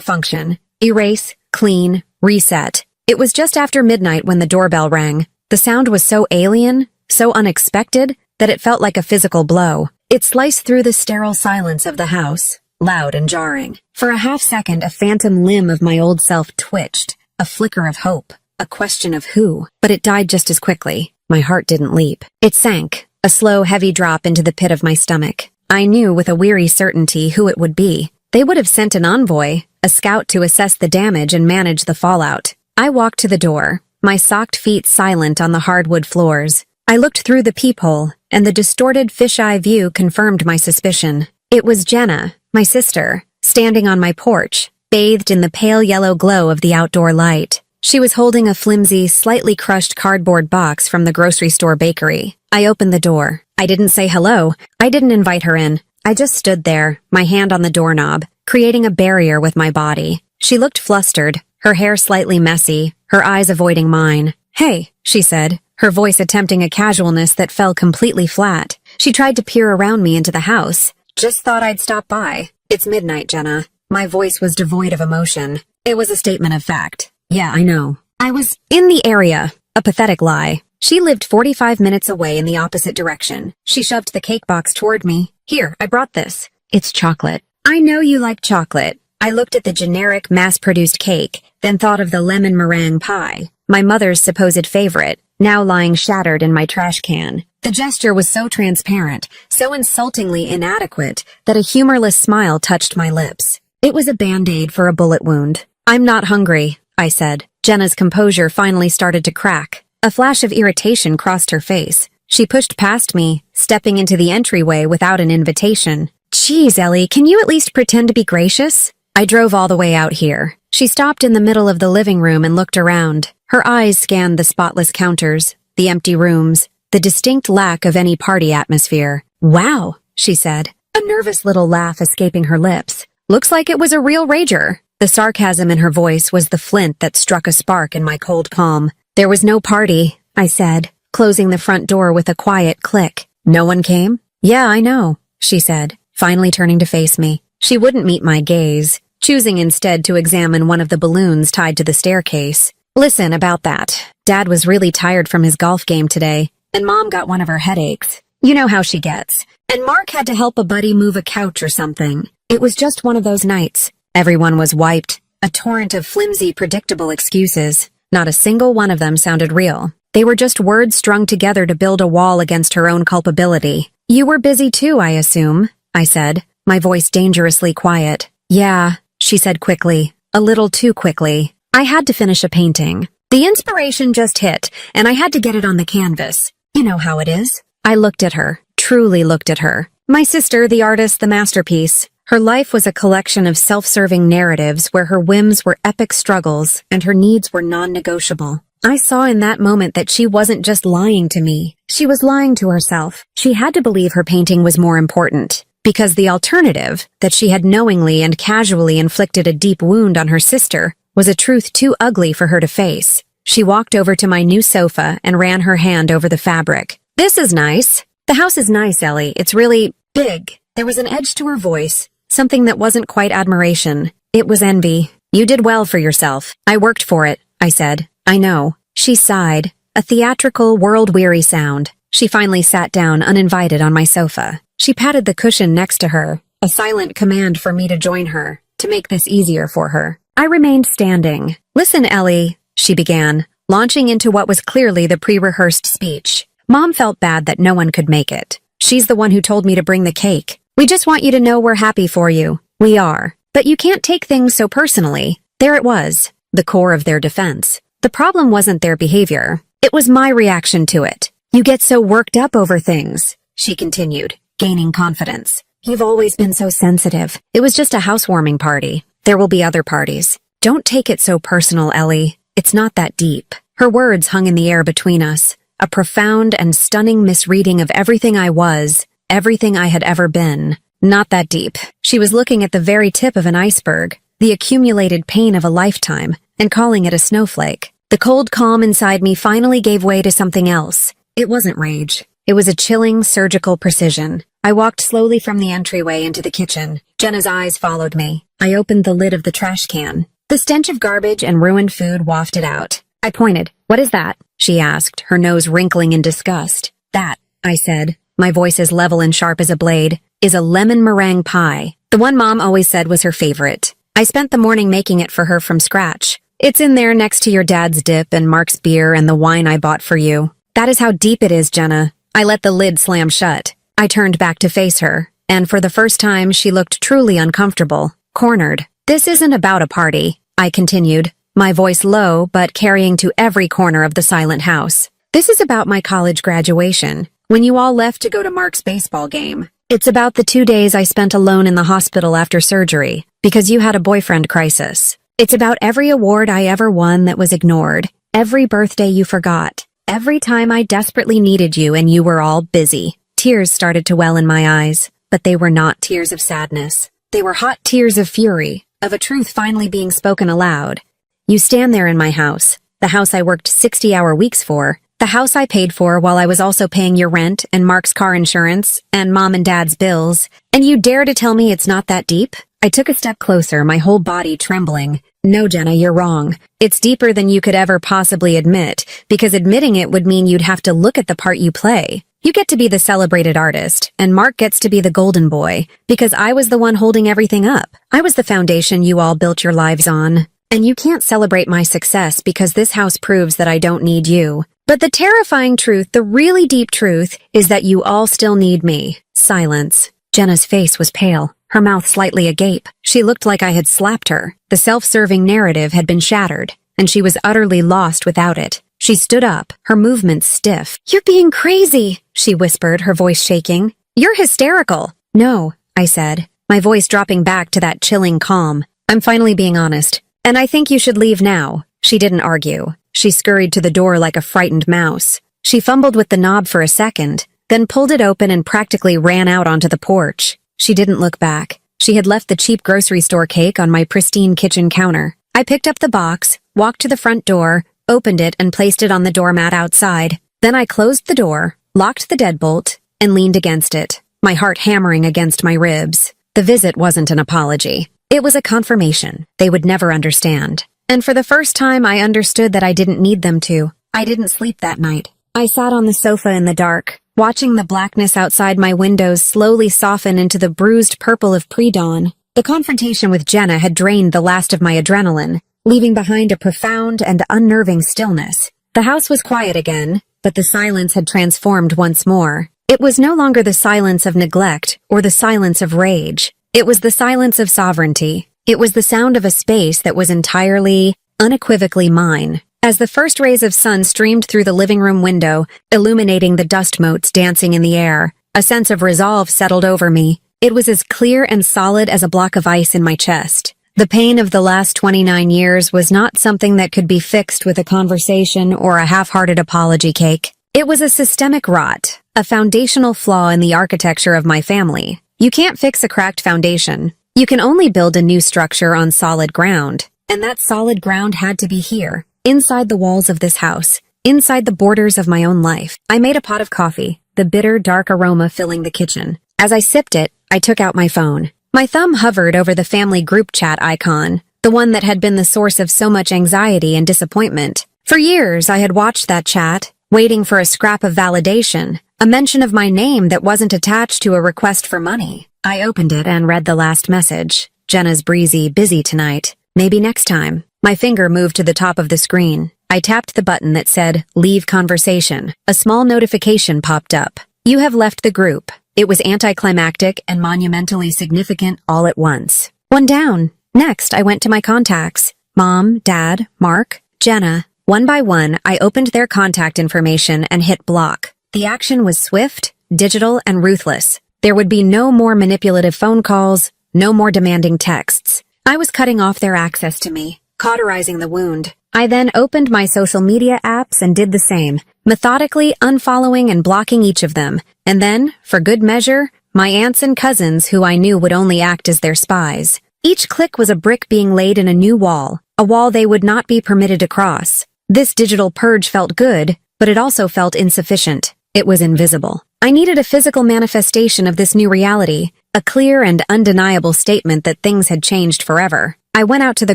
function. Erase, clean, reset. It was just after midnight when the doorbell rang. The sound was so alien, so unexpected, that it felt like a physical blow. It sliced through the sterile silence of the house, loud and jarring. For a half second, a phantom limb of my old self twitched, a flicker of hope, a question of who, but it died just as quickly. My heart didn't leap. It sank, a slow, heavy drop into the pit of my stomach. I knew with a weary certainty who it would be. They would have sent an envoy, a scout to assess the damage and manage the fallout. I walked to the door, my socked feet silent on the hardwood floors. I looked through the peephole, and the distorted fisheye view confirmed my suspicion. It was Jenna, my sister, standing on my porch, bathed in the pale yellow glow of the outdoor light. She was holding a flimsy, slightly crushed cardboard box from the grocery store bakery. I opened the door. I didn't say hello. I didn't invite her in. I just stood there, my hand on the doorknob, creating a barrier with my body. She looked flustered, her hair slightly messy, her eyes avoiding mine. "Hey," she said, her voice attempting a casualness that fell completely flat. She tried to peer around me into the house. "Just thought I'd stop by. It's midnight, Jenna." My voice was devoid of emotion. It was a statement of fact. "Yeah, I know. I was in the area." A pathetic lie. She lived 45 minutes away in the opposite direction. She shoved the cake box toward me. "Here, I brought this. It's chocolate." "I know you like chocolate." I looked at the generic, mass-produced cake, then thought of the lemon meringue pie, my mother's supposed favorite, now lying shattered in my trash can. The gesture was so transparent, so insultingly inadequate, that a humorless smile touched my lips. It was a Band-Aid for a bullet wound. "I'm not hungry," I said. Jenna's composure finally started to crack. A flash of irritation crossed her face. She pushed past me, stepping into the entryway without an invitation. "Geez, Ellie, can you at least pretend to be gracious?" I drove all the way out here. She stopped in the middle of the living room and looked around. Her eyes scanned the spotless counters, the empty rooms, the distinct lack of any party atmosphere. "Wow," she said, a nervous little laugh escaping her lips. "Looks like it was a real rager." The sarcasm in her voice was the flint that struck a spark in my cold palm. "There was no party," I said, closing the front door with a quiet click. "No one came?" "Yeah, I know," she said, finally turning to face me. She wouldn't meet my gaze, choosing instead to examine one of the balloons tied to the staircase. "Listen, about that. Dad was really tired from his golf game today, and Mom got one of her headaches. You know how she gets. And Mark had to help a buddy move a couch or something. It was just one of those nights." Everyone was wiped. A torrent of flimsy, predictable excuses. Not a single one of them sounded real. They were just words strung together to build a wall against her own culpability. "You were busy too, I assume," I said, my voice dangerously quiet. "Yeah," she said quickly, a little too quickly. "I had to finish a painting. The inspiration just hit, and I had to get it on the canvas. You know how it is." I looked at her, truly looked at her. My sister, the artist, the masterpiece. Her life was a collection of self-serving narratives where her whims were epic struggles and her needs were non-negotiable. I saw in that moment that she wasn't just lying to me. She was lying to herself. She had to believe her painting was more important, because the alternative, that she had knowingly and casually inflicted a deep wound on her sister, was a truth too ugly for her to face. She walked over to my new sofa and ran her hand over the fabric. "This is nice." "The house is nice, Ellie. It's really big." There was an edge to her voice, something that wasn't quite admiration. It was envy. "You did well for yourself." "I worked for it," I said. "I know." She sighed, a theatrical, world-weary sound. She finally sat down uninvited on my sofa. She patted the cushion next to her, a silent command for me to join her, to make this easier for her. I remained standing. "Listen, Ellie," she began, launching into what was clearly the pre-rehearsed speech. "Mom felt bad that no one could make it. She's the one who told me to bring the cake. We just want you to know we're happy for you. We are. But you can't take things so personally." There it was, the core of their defense. The problem wasn't their behavior. It was my reaction to it. "You get so worked up over things," she continued, gaining confidence. "You've always been so sensitive. It was just a housewarming party. There will be other parties. Don't take it so personal, Ellie. It's not that deep." Her words hung in the air between us, a profound and stunning misreading of everything I was, everything I had ever been. Not that deep. She was looking at the very tip of an iceberg, the accumulated pain of a lifetime, and calling it a snowflake. The cold calm inside me finally gave way to something else. It wasn't rage. It was a chilling, surgical precision. I walked slowly from the entryway into the kitchen. Jenna's eyes followed me. I opened the lid of the trash can. The stench of garbage and ruined food wafted out. I pointed. "What is that?" she asked, her nose wrinkling in disgust. "That," I said, my voice as level and sharp as a blade, "is a lemon meringue pie. The one Mom always said was her favorite. I spent the morning making it for her from scratch. It's in there next to your dad's dip and Mark's beer and the wine I bought for you. That is how deep it is, Jenna." I let the lid slam shut. I turned back to face her, and for the first time she looked truly uncomfortable, cornered. "This isn't about a party," I continued, my voice low but carrying to every corner of the silent house. "This is about my college graduation, when you all left to go to Mark's baseball game. It's about the 2 days I spent alone in the hospital after surgery, because you had a boyfriend crisis. It's about every award I ever won that was ignored, every birthday you forgot, every time I desperately needed you and you were all busy." Tears started to well in my eyes, but they were not tears of sadness. They were hot tears of fury, of a truth finally being spoken aloud. "You stand there in my house, the house I worked 60-hour weeks for, the house I paid for while I was also paying your rent and Mark's car insurance and Mom and Dad's bills, and you dare to tell me it's not that deep?" I took a step closer, my whole body trembling. "No, Jenna, you're wrong. It's deeper than you could ever possibly admit, because admitting it would mean you'd have to look at the part you play. You get to be the celebrated artist, and Mark gets to be the golden boy, because I was the one holding everything up. I was the foundation you all built your lives on. And you can't celebrate my success because this house proves that I don't need you. But the terrifying truth, the really deep truth, is that you all still need me." Silence. Jenna's face was pale, her mouth slightly agape. She looked like I had slapped her. The self-serving narrative had been shattered, and she was utterly lost without it. She stood up, her movements stiff. "You're being crazy," she whispered, her voice shaking. "You're hysterical." "No," I said, my voice dropping back to that chilling calm. "I'm finally being honest, and I think you should leave now." She didn't argue. She scurried to the door like a frightened mouse. She fumbled with the knob for a second, then pulled it open and practically ran out onto the porch. She didn't look back. She had left the cheap grocery store cake on my pristine kitchen counter. I picked up the box, walked to the front door, opened it and placed it on the doormat outside. Then I closed the door, locked the deadbolt, and leaned against it, my heart hammering against my ribs. The visit wasn't an apology. It was a confirmation. They would never understand. And for the first time I understood that I didn't need them to. I didn't sleep that night. I sat on the sofa in the dark, watching the blackness outside my windows slowly soften into the bruised purple of pre-dawn. The confrontation with Jenna had drained the last of my adrenaline, leaving behind a profound and unnerving stillness. The house was quiet again, but the silence had transformed once more. It was no longer the silence of neglect or the silence of rage. It was the silence of sovereignty. It was the sound of a space that was entirely, unequivocally mine. As the first rays of sun streamed through the living room window, illuminating the dust motes dancing in the air, a sense of resolve settled over me. It was as clear and solid as a block of ice in my chest. The pain of the last 29 years was not something that could be fixed with a conversation or a half-hearted apology cake. It was a systemic rot, a foundational flaw in the architecture of my family. You can't fix a cracked foundation. You can only build a new structure on solid ground. And that solid ground had to be here, inside the walls of this house, inside the borders of my own life. I made a pot of coffee, the bitter, dark aroma filling the kitchen. As I sipped it, I took out my phone. My thumb hovered over the family group chat icon, the one that had been the source of so much anxiety and disappointment. For years, I had watched that chat, waiting for a scrap of validation, a mention of my name that wasn't attached to a request for money. I opened it and read the last message. "Jenna's breezy, busy tonight. Maybe next time." My finger moved to the top of the screen. I tapped the button that said, "Leave conversation." A small notification popped up. "You have left the group." It was anticlimactic and monumentally significant all at once. One down. Next, I went to my contacts. Mom, Dad, Mark, Jenna. One by one, I opened their contact information and hit block. The action was swift, digital, and ruthless. There would be no more manipulative phone calls, no more demanding texts. I was cutting off their access to me, cauterizing the wound. I then opened my social media apps and did the same, methodically unfollowing and blocking each of them. And then, for good measure, my aunts and cousins who I knew would only act as their spies. Each click was a brick being laid in a wall they would not be permitted to cross. This digital purge felt good, but it also felt insufficient. It was invisible. I needed a physical manifestation of this new reality, a clear and undeniable statement that things had changed forever. I went out to the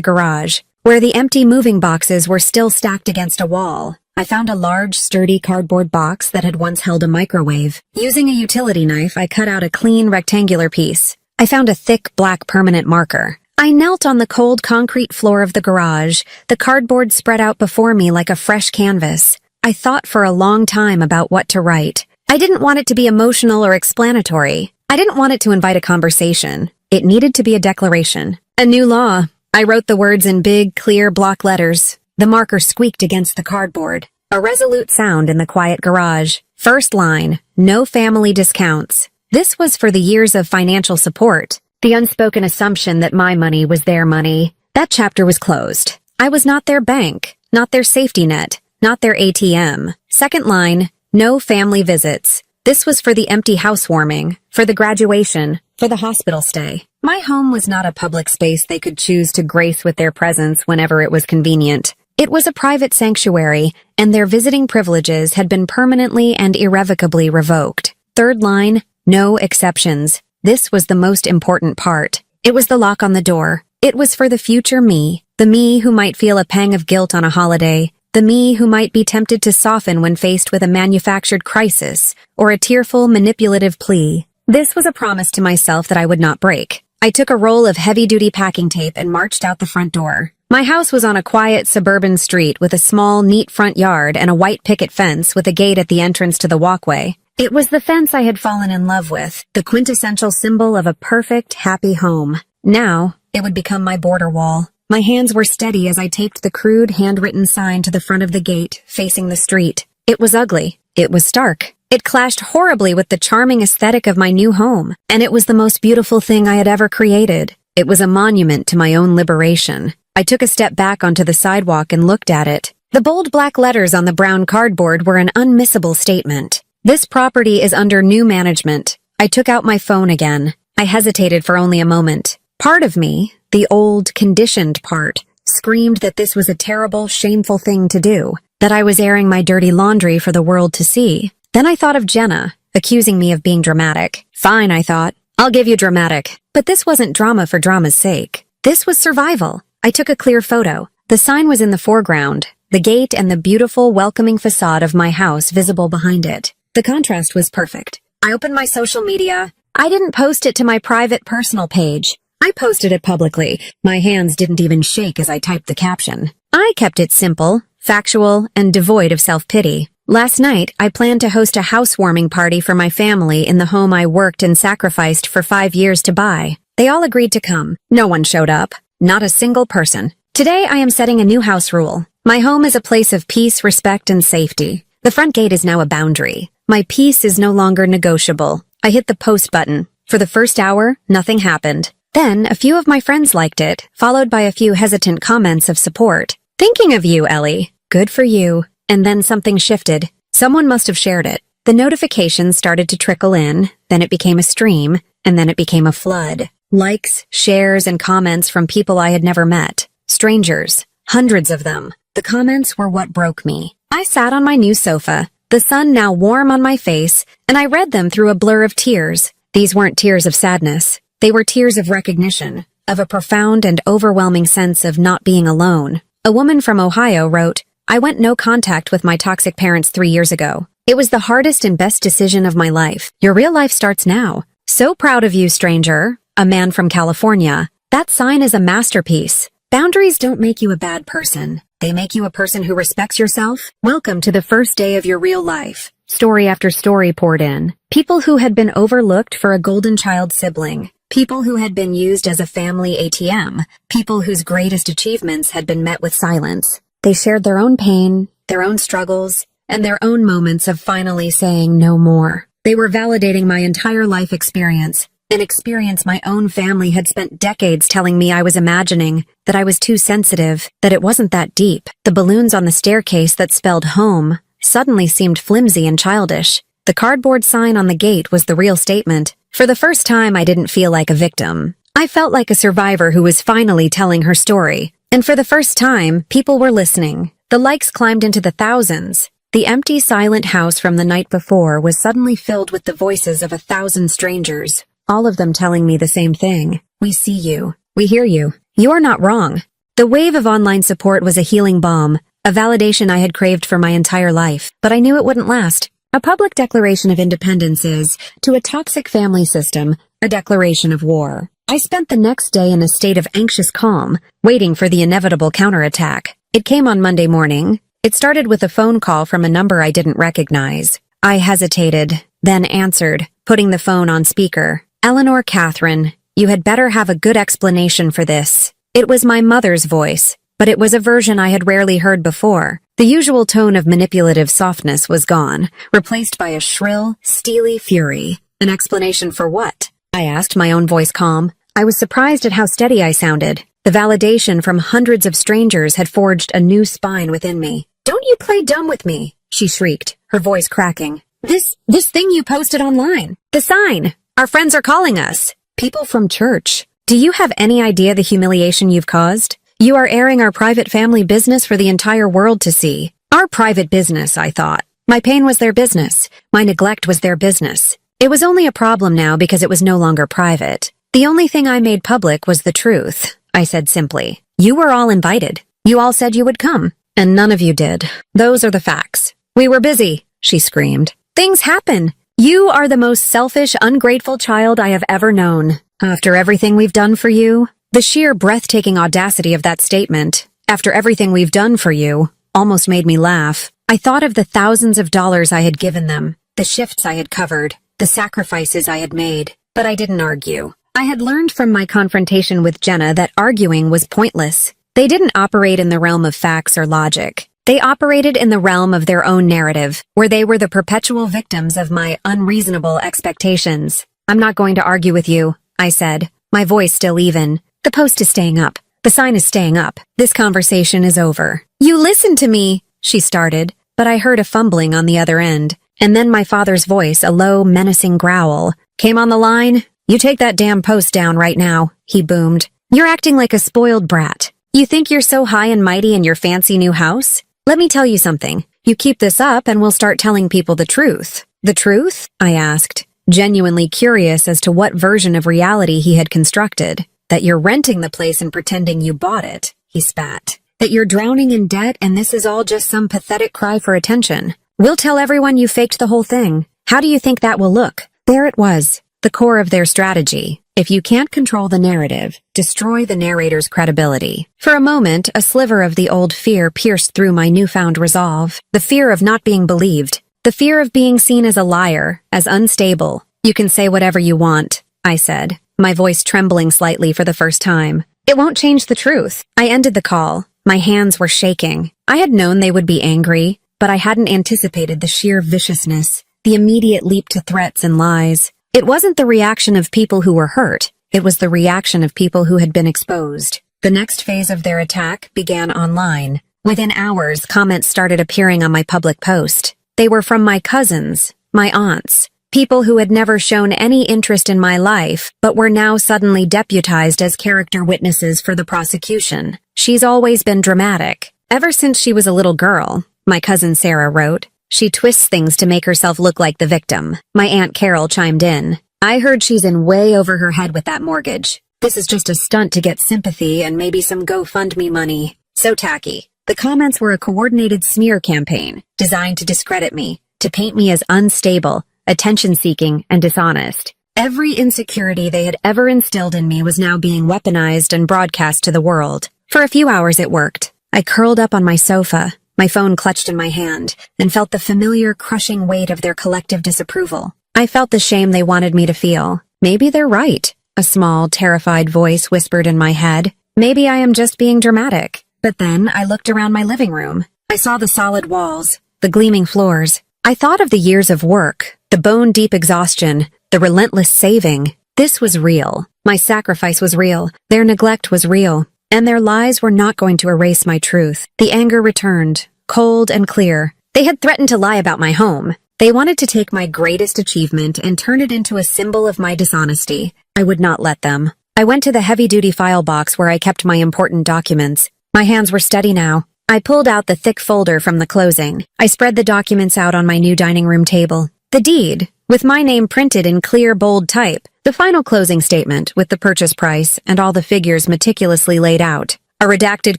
garage, where the empty moving boxes were still stacked against a wall. I found a large, sturdy cardboard box that had once held a microwave. Using a utility knife, I cut out a clean, rectangular piece. I found a thick, black permanent marker. I knelt on the cold concrete floor of the garage, the cardboard spread out before me like a fresh canvas. I thought for a long time about what to write. I didn't want it to be emotional or explanatory. I didn't want it to invite a conversation. It needed to be a declaration. A new law. I wrote the words in big, clear block letters. The marker squeaked against the cardboard. A resolute sound in the quiet garage. First line, no family discounts. This was for the years of financial support. The unspoken assumption that my money was their money. That chapter was closed. I was not their bank, not their safety net, not their ATM. Second line, no family visits. This was for the empty housewarming, for the graduation, for the hospital stay. My home was not a public space they could choose to grace with their presence whenever it was convenient. It was a private sanctuary, and their visiting privileges had been permanently and irrevocably revoked. Third line, no exceptions. This was the most important part. It was the lock on the door. It was for the future me, the me who might feel a pang of guilt on a holiday, the me who might be tempted to soften when faced with a manufactured crisis or a tearful, manipulative plea. This was a promise to myself that I would not break. I took a roll of heavy-duty packing tape and marched out the front door. My house was on a quiet suburban street with a small, neat front yard and a white picket fence with a gate at the entrance to the walkway. It was the fence I had fallen in love with, the quintessential symbol of a perfect, happy home. Now, it would become my border wall. My hands were steady as I taped the crude, handwritten sign to the front of the gate, facing the street. It was ugly. It was stark. It clashed horribly with the charming aesthetic of my new home, and it was the most beautiful thing I had ever created. It was a monument to my own liberation. I took a step back onto the sidewalk and looked at it. The bold black letters on the brown cardboard were an unmissable statement. This property is under new management. I took out my phone again. I hesitated for only a moment. Part of me, the old, conditioned part, screamed that this was a terrible, shameful thing to do, that I was airing my dirty laundry for the world to see. Then I thought of Jenna, accusing me of being dramatic. Fine, I thought. I'll give you dramatic. But this wasn't drama for drama's sake. This was survival. I took a clear photo. The sign was in the foreground, the gate and the beautiful, welcoming facade of my house visible behind it. The contrast was perfect. I opened my social media. I didn't post it to my private personal page. I posted it publicly. My hands didn't even shake as I typed the caption. I kept it simple, factual, and devoid of self-pity. Last night, I planned to host a housewarming party for my family in the home I worked and sacrificed for 5 years to buy. They all agreed to come. No one showed up. Not a single person. Today, I am setting a new house rule. My home is a place of peace, respect, and safety. The front gate is now a boundary. My peace is no longer negotiable. I hit the post button. For the first hour, nothing happened. Then, a few of my friends liked it, followed by a few hesitant comments of support. Thinking of you, Ellie. Good for you. And then something shifted. Someone must have shared it. The notifications started to trickle in, then it became a stream, and then it became a flood. Likes, shares, and comments from people I had never met. Strangers. Hundreds of them. The comments were what broke me. I sat on my new sofa, the sun now warm on my face, and I read them through a blur of tears. These weren't tears of sadness. They were tears of recognition, of a profound and overwhelming sense of not being alone. A woman from Ohio wrote, I went no contact with my toxic parents 3 years ago. It was the hardest and best decision of my life. Your real life starts now. So proud of you, stranger. A man from California. That sign is a masterpiece. Boundaries don't make you a bad person. They make you a person who respects yourself. Welcome to the first day of your real life. Story after story poured in. People who had been overlooked for a golden child sibling. People who had been used as a family ATM. People whose greatest achievements had been met with silence. They shared their own pain, their own struggles, and their own moments of finally saying no more. They were validating my entire life experience, an experience my own family had spent decades telling me I was imagining, that I was too sensitive, that it wasn't that deep. The balloons on the staircase that spelled home suddenly seemed flimsy and childish. The cardboard sign on the gate was the real statement. For the first time, I didn't feel like a victim. I felt like a survivor who was finally telling her story. And for the first time, people were listening. The likes climbed into the thousands. The empty, silent house from the night before was suddenly filled with the voices of 1,000 strangers, all of them telling me the same thing. We see you. We hear you. You are not wrong. The wave of online support was a healing balm, a validation I had craved for my entire life, but I knew it wouldn't last. A public declaration of independence is, to a toxic family system, a declaration of war. I spent the next day in a state of anxious calm, waiting for the inevitable counterattack. It came on Monday morning. It started with a phone call from a number I didn't recognize. I hesitated, then answered, putting the phone on speaker. Eleanor Catherine, you had better have a good explanation for this. It was my mother's voice, but it was a version I had rarely heard before. The usual tone of manipulative softness was gone, replaced by a shrill, steely fury. An explanation for what? I asked, my own voice calm. I was surprised at how steady I sounded. The validation from hundreds of strangers had forged a new spine within me. Don't you play dumb with me, she shrieked, her voice cracking. This thing you posted online. The sign. Our friends are calling us. People from church. Do you have any idea the humiliation you've caused? You are airing our private family business for the entire world to see. Our private business, I thought. My pain was their business. My neglect was their business. It was only a problem now because it was no longer private. The only thing I made public was the truth, I said simply. You were all invited. You all said you would come. And none of you did. Those are the facts. We were busy, she screamed. Things happen. You are the most selfish, ungrateful child I have ever known. After everything we've done for you, the sheer breathtaking audacity of that statement, after everything we've done for you, almost made me laugh. I thought of the thousands of dollars I had given them, the shifts I had covered, the sacrifices I had made, but I didn't argue. I had learned from my confrontation with Jenna that arguing was pointless. They didn't operate in the realm of facts or logic. They operated in the realm of their own narrative, where they were the perpetual victims of my unreasonable expectations. I'm not going to argue with you, I said, my voice still even. The post is staying up. The sign is staying up. This conversation is over. You listen to me, she started, but I heard a fumbling on the other end. And then my father's voice, a low, menacing growl, came on the line. You take that damn post down right now, he boomed. You're acting like a spoiled brat. You think you're so high and mighty in your fancy new house? Let me tell you something. You keep this up and we'll start telling people the truth. The truth? I asked, genuinely curious as to what version of reality he had constructed. That you're renting the place and pretending you bought it, he spat. That you're drowning in debt and this is all just some pathetic cry for attention. We'll tell everyone you faked the whole thing. How do you think that will look? There it was, the core of their strategy. If you can't control the narrative, destroy the narrator's credibility. For a moment, a sliver of the old fear pierced through my newfound resolve. The fear of not being believed. The fear of being seen as a liar, as unstable. You can say whatever you want, I said, my voice trembling slightly for the first time. It won't change the truth. I ended the call. My hands were shaking. I had known they would be angry, but I hadn't anticipated the sheer viciousness, the immediate leap to threats and lies. It wasn't the reaction of people who were hurt. It was the reaction of people who had been exposed. The next phase of their attack began online. Within hours, comments started appearing on my public post. They were from my cousins, my aunts, people who had never shown any interest in my life, but were now suddenly deputized as character witnesses for the prosecution. She's always been dramatic. Ever since she was a little girl, my cousin Sarah wrote. She twists things to make herself look like the victim. My Aunt Carol chimed in. I heard she's in way over her head with that mortgage. This is just a stunt to get sympathy and maybe some GoFundMe money. So tacky. The comments were a coordinated smear campaign, designed to discredit me, to paint me as unstable, attention-seeking, and dishonest. Every insecurity they had ever instilled in me was now being weaponized and broadcast to the world. For a few hours it worked. I curled up on my sofa, my phone clutched in my hand, and felt the familiar crushing weight of their collective disapproval. I felt the shame they wanted me to feel. Maybe they're right, a small, terrified voice whispered in my head. Maybe I am just being dramatic. But then I looked around my living room. I saw the solid walls, the gleaming floors. I thought of the years of work, the bone-deep exhaustion, the relentless saving. This was real. My sacrifice was real. Their neglect was real. And their lies were not going to erase my truth. The anger returned, cold and clear. They had threatened to lie about my home. They wanted to take my greatest achievement and turn it into a symbol of my dishonesty. I would not let them. I went to the heavy-duty file box where I kept my important documents. My hands were steady now. I pulled out the thick folder from the closing. I spread the documents out on my new dining room table. The deed, with my name printed in clear, bold type. The final closing statement, with the purchase price and all the figures meticulously laid out. A redacted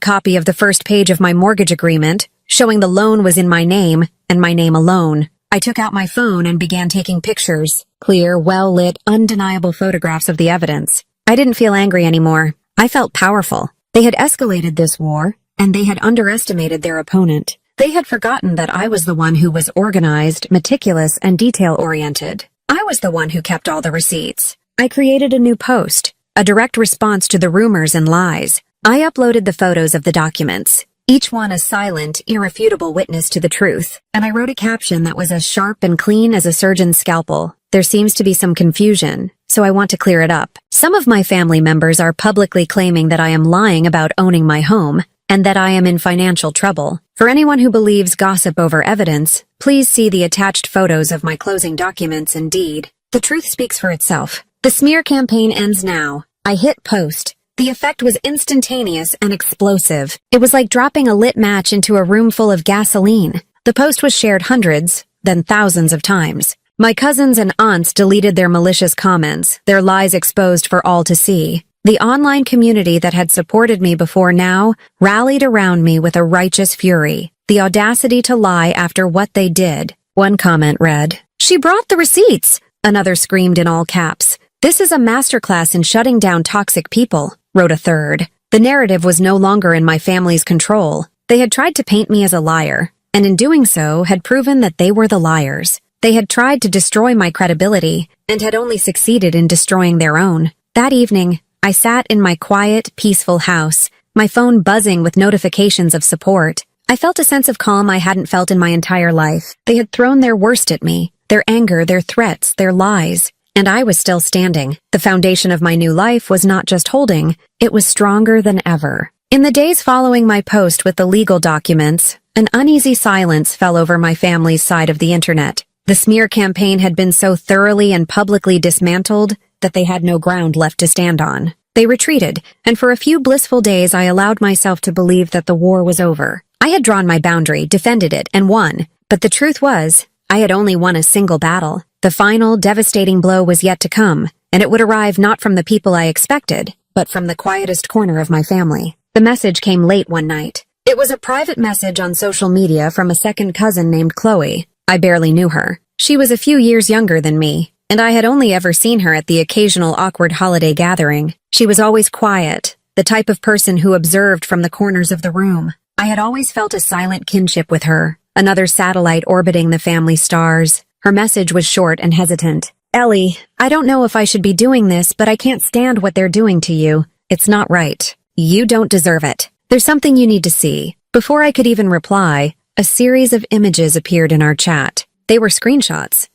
copy of the first page of my mortgage agreement, showing the loan was in my name, and my name alone. I took out my phone and began taking pictures. Clear, well-lit, undeniable photographs of the evidence. I didn't feel angry anymore. I felt powerful. They had escalated this war, and they had underestimated their opponent. They had forgotten that I was the one who was organized, meticulous, and detail-oriented. I was the one who kept all the receipts. I created a new post, a direct response to the rumors and lies. I uploaded the photos of the documents, each one a silent, irrefutable witness to the truth, and I wrote a caption that was as sharp and clean as a surgeon's scalpel. There seems to be some confusion, so I want to clear it up. Some of my family members are publicly claiming that I am lying about owning my home, and that I am in financial trouble. For anyone who believes gossip over evidence, please see the attached photos of my closing documents and deed. The truth speaks for itself. The smear campaign ends now. I hit post. The effect was instantaneous and explosive. It was like dropping a lit match into a room full of gasoline. The post was shared hundreds, then thousands of times. My cousins and aunts deleted their malicious comments, their lies exposed for all to see. The online community that had supported me before now rallied around me with a righteous fury. The audacity to lie after what they did. One comment read, "She brought the receipts." Another screamed in all caps, "This is a masterclass in shutting down toxic people," wrote a third. The narrative was no longer in my family's control. They had tried to paint me as a liar, and in doing so had proven that they were the liars. They had tried to destroy my credibility, and had only succeeded in destroying their own. That evening, I sat in my quiet, peaceful house, my phone buzzing with notifications of support. I felt a sense of calm I hadn't felt in my entire life. They had thrown their worst at me, their anger, their threats, their lies, and I was still standing. The foundation of my new life was not just holding, it was stronger than ever. In the days following my post with the legal documents, an uneasy silence fell over my family's side of the internet. The smear campaign had been so thoroughly and publicly dismantled that they had no ground left to stand on. They retreated, and for a few blissful days I allowed myself to believe that the war was over. I had drawn my boundary, defended it, and won. But the truth was, I had only won a single battle. The final, devastating blow was yet to come, and it would arrive not from the people I expected, but from the quietest corner of my family. The message came late one night. It was a private message on social media from a second cousin named Chloe. I barely knew her. She was a few years younger than me, and I had only ever seen her at the occasional awkward holiday gathering. She was always quiet, the type of person who observed from the corners of the room. I had always felt a silent kinship with her, another satellite orbiting the family stars. Her message was short and hesitant. "Ellie, I don't know if I should be doing this, but I can't stand what they're doing to you. It's not right. You don't deserve it. There's something you need to see." Before I could even reply, a series of images appeared in our chat. They were screenshots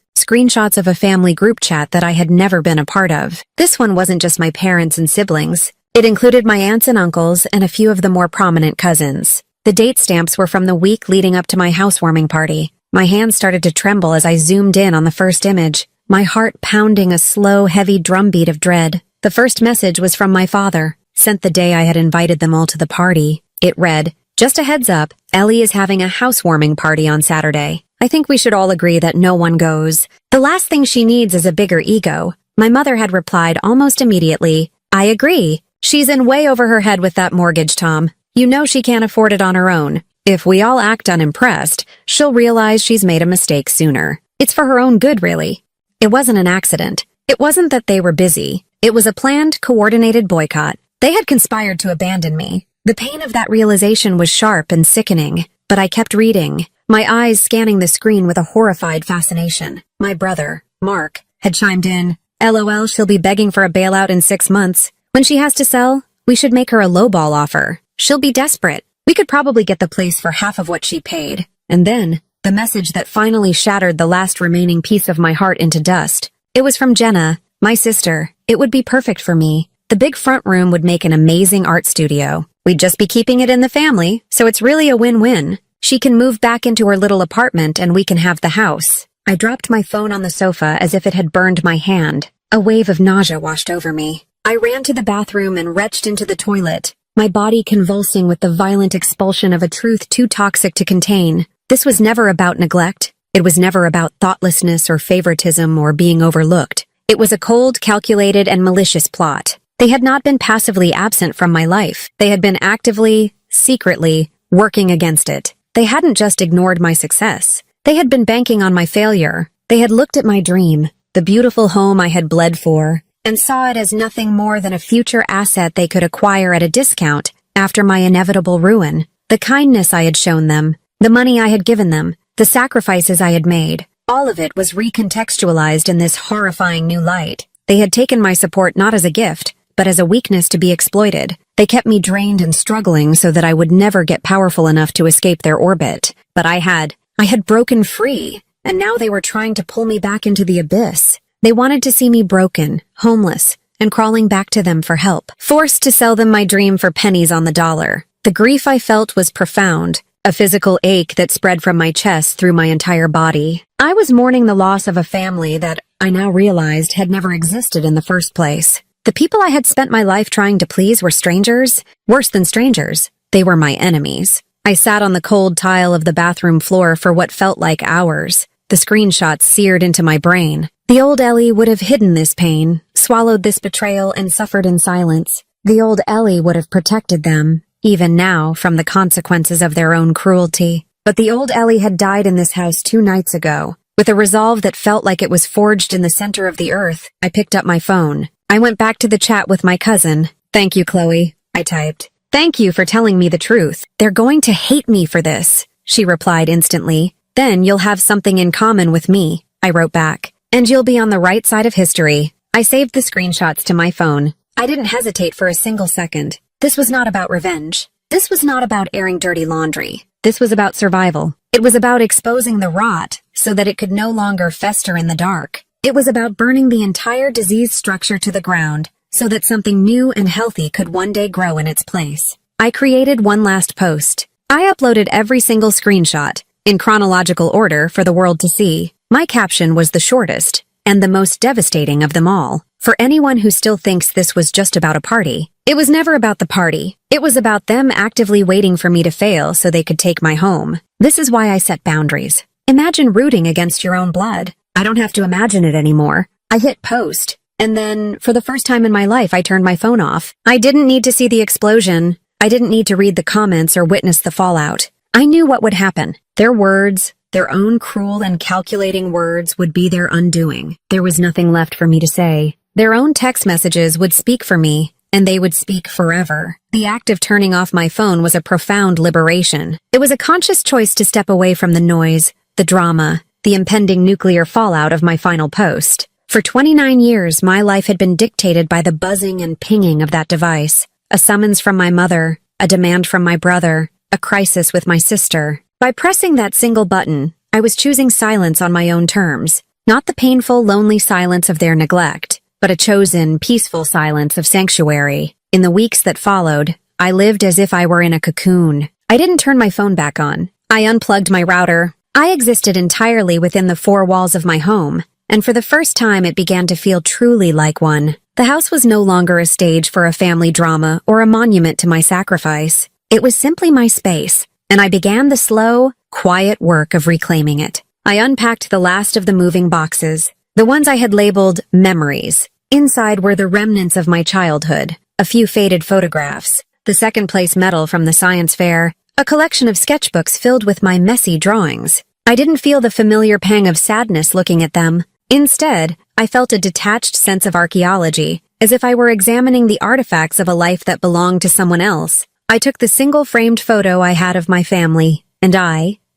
of a family group chat that I had never been a part of. This one wasn't just my parents and siblings. It included my aunts and uncles and a few of the more prominent cousins. The date stamps were from the week leading up to my housewarming party. My hands started to tremble as I zoomed in on the first image, my heart pounding a slow, heavy drumbeat of dread. The first message was from my father, sent the day I had invited them all to the party. It read, "Just a heads up, Ellie is having a housewarming party on Saturday. I think we should all agree that no one goes. The last thing she needs is a bigger ego." My mother had replied almost immediately, "I agree. She's in way over her head with that mortgage, Tom. You know she can't afford it on her own. If we all act unimpressed, she'll realize she's made a mistake sooner. It's for her own good, really." It wasn't an accident. It wasn't that they were busy. It was a planned, coordinated boycott. They had conspired to abandon me. The pain of that realization was sharp and sickening, but I kept reading, my eyes scanning the screen with a horrified fascination. My brother, Mark, had chimed in, "LOL, she'll be begging for a bailout in 6 months. When she has to sell, we should make her a lowball offer. She'll be desperate. We could probably get the place for half of what she paid." And then, the message that finally shattered the last remaining piece of my heart into dust. It was from Jenna, my sister. It would be perfect for me. The big front room would make an amazing art studio. We'd just be keeping it in the family, so it's really a win-win. She can move back into her little apartment and we can have the house. I dropped my phone on the sofa as if it had burned my hand. A wave of nausea washed over me. I ran to the bathroom and retched into the toilet, my body convulsing with the violent expulsion of a truth too toxic to contain. This was never about neglect. It was never about thoughtlessness or favoritism or being overlooked. It was a cold, calculated, and malicious plot. They had not been passively absent from my life. They had been actively, secretly, working against it. They hadn't just ignored my success. They had been banking on my failure. They had looked at my dream, the beautiful home I had bled for, and saw it as nothing more than a future asset they could acquire at a discount after my inevitable ruin. The kindness I had shown them, the money I had given them, the sacrifices I had made, all of it was recontextualized in this horrifying new light. They had taken my support not as a gift, but as a weakness to be exploited. They kept me drained and struggling so that I would never get powerful enough to escape their orbit. But I had broken free, and now they were trying to pull me back into the abyss. They wanted to see me broken, homeless, and crawling back to them for help, forced to sell them my dream for pennies on the dollar. The grief I felt was profound, a physical ache that spread from my chest through my entire body. I was mourning the loss of a family that I now realized had never existed in the first place. The people I had spent my life trying to please were strangers. Worse than strangers, they were my enemies. I sat on the cold tile of the bathroom floor for what felt like hours. The screenshots seared into my brain. The old Ellie would have hidden this pain, swallowed this betrayal, and suffered in silence. The old Ellie would have protected them, even now, from the consequences of their own cruelty. But the old Ellie had died in this house 2 nights ago. With a resolve that felt like it was forged in the center of the earth, I picked up my phone. I went back to the chat with my cousin. "Thank you, Chloe," I typed. "Thank you for telling me the truth. They're going to hate me for this," she replied instantly. "Then you'll have something in common with me," I wrote back. "And you'll be on the right side of history." I saved the screenshots to my phone. I didn't hesitate for a single second. This was not about revenge. This was not about airing dirty laundry. This was about survival. It was about exposing the rot so that it could no longer fester in the dark. It was about burning the entire diseased structure to the ground so that something new and healthy could one day grow in its place. I created one last post. I uploaded every single screenshot, in chronological order for the world to see. My caption was the shortest and the most devastating of them all. For anyone who still thinks this was just about a party, it was never about the party. It was about them actively waiting for me to fail so they could take my home. This is why I set boundaries. Imagine rooting against your own blood. I don't have to imagine it anymore. I hit post, and then, for the first time in my life, I turned my phone off. I didn't need to see the explosion. I didn't need to read the comments or witness the fallout. I knew what would happen. Their words, their own cruel and calculating words, would be their undoing. There was nothing left for me to say. Their own text messages would speak for me, and they would speak forever. The act of turning off my phone was a profound liberation. It was a conscious choice to step away from the noise, the drama, the impending nuclear fallout of my final post. For 29 years, my life had been dictated by the buzzing and pinging of that device. A summons from my mother, a demand from my brother, a crisis with my sister. By pressing that single button, I was choosing silence on my own terms. Not the painful, lonely silence of their neglect, but a chosen, peaceful silence of sanctuary. In the weeks that followed, I lived as if I were in a cocoon. I didn't turn my phone back on. I unplugged my router. I existed entirely within the 4 walls of my home, and for the first time it began to feel truly like one. The house was no longer a stage for a family drama or a monument to my sacrifice. It was simply my space, and I began the slow, quiet work of reclaiming it. I unpacked the last of the moving boxes, the ones I had labeled memories. Inside were the remnants of my childhood, a few faded photographs, the second-place medal from the science fair, a collection of sketchbooks filled with my messy drawings. I didn't feel the familiar pang of sadness looking at them. Instead, I felt a detached sense of archaeology, as if I were examining the artifacts of a life that belonged to someone else. I took the single-framed photo I had of my family, and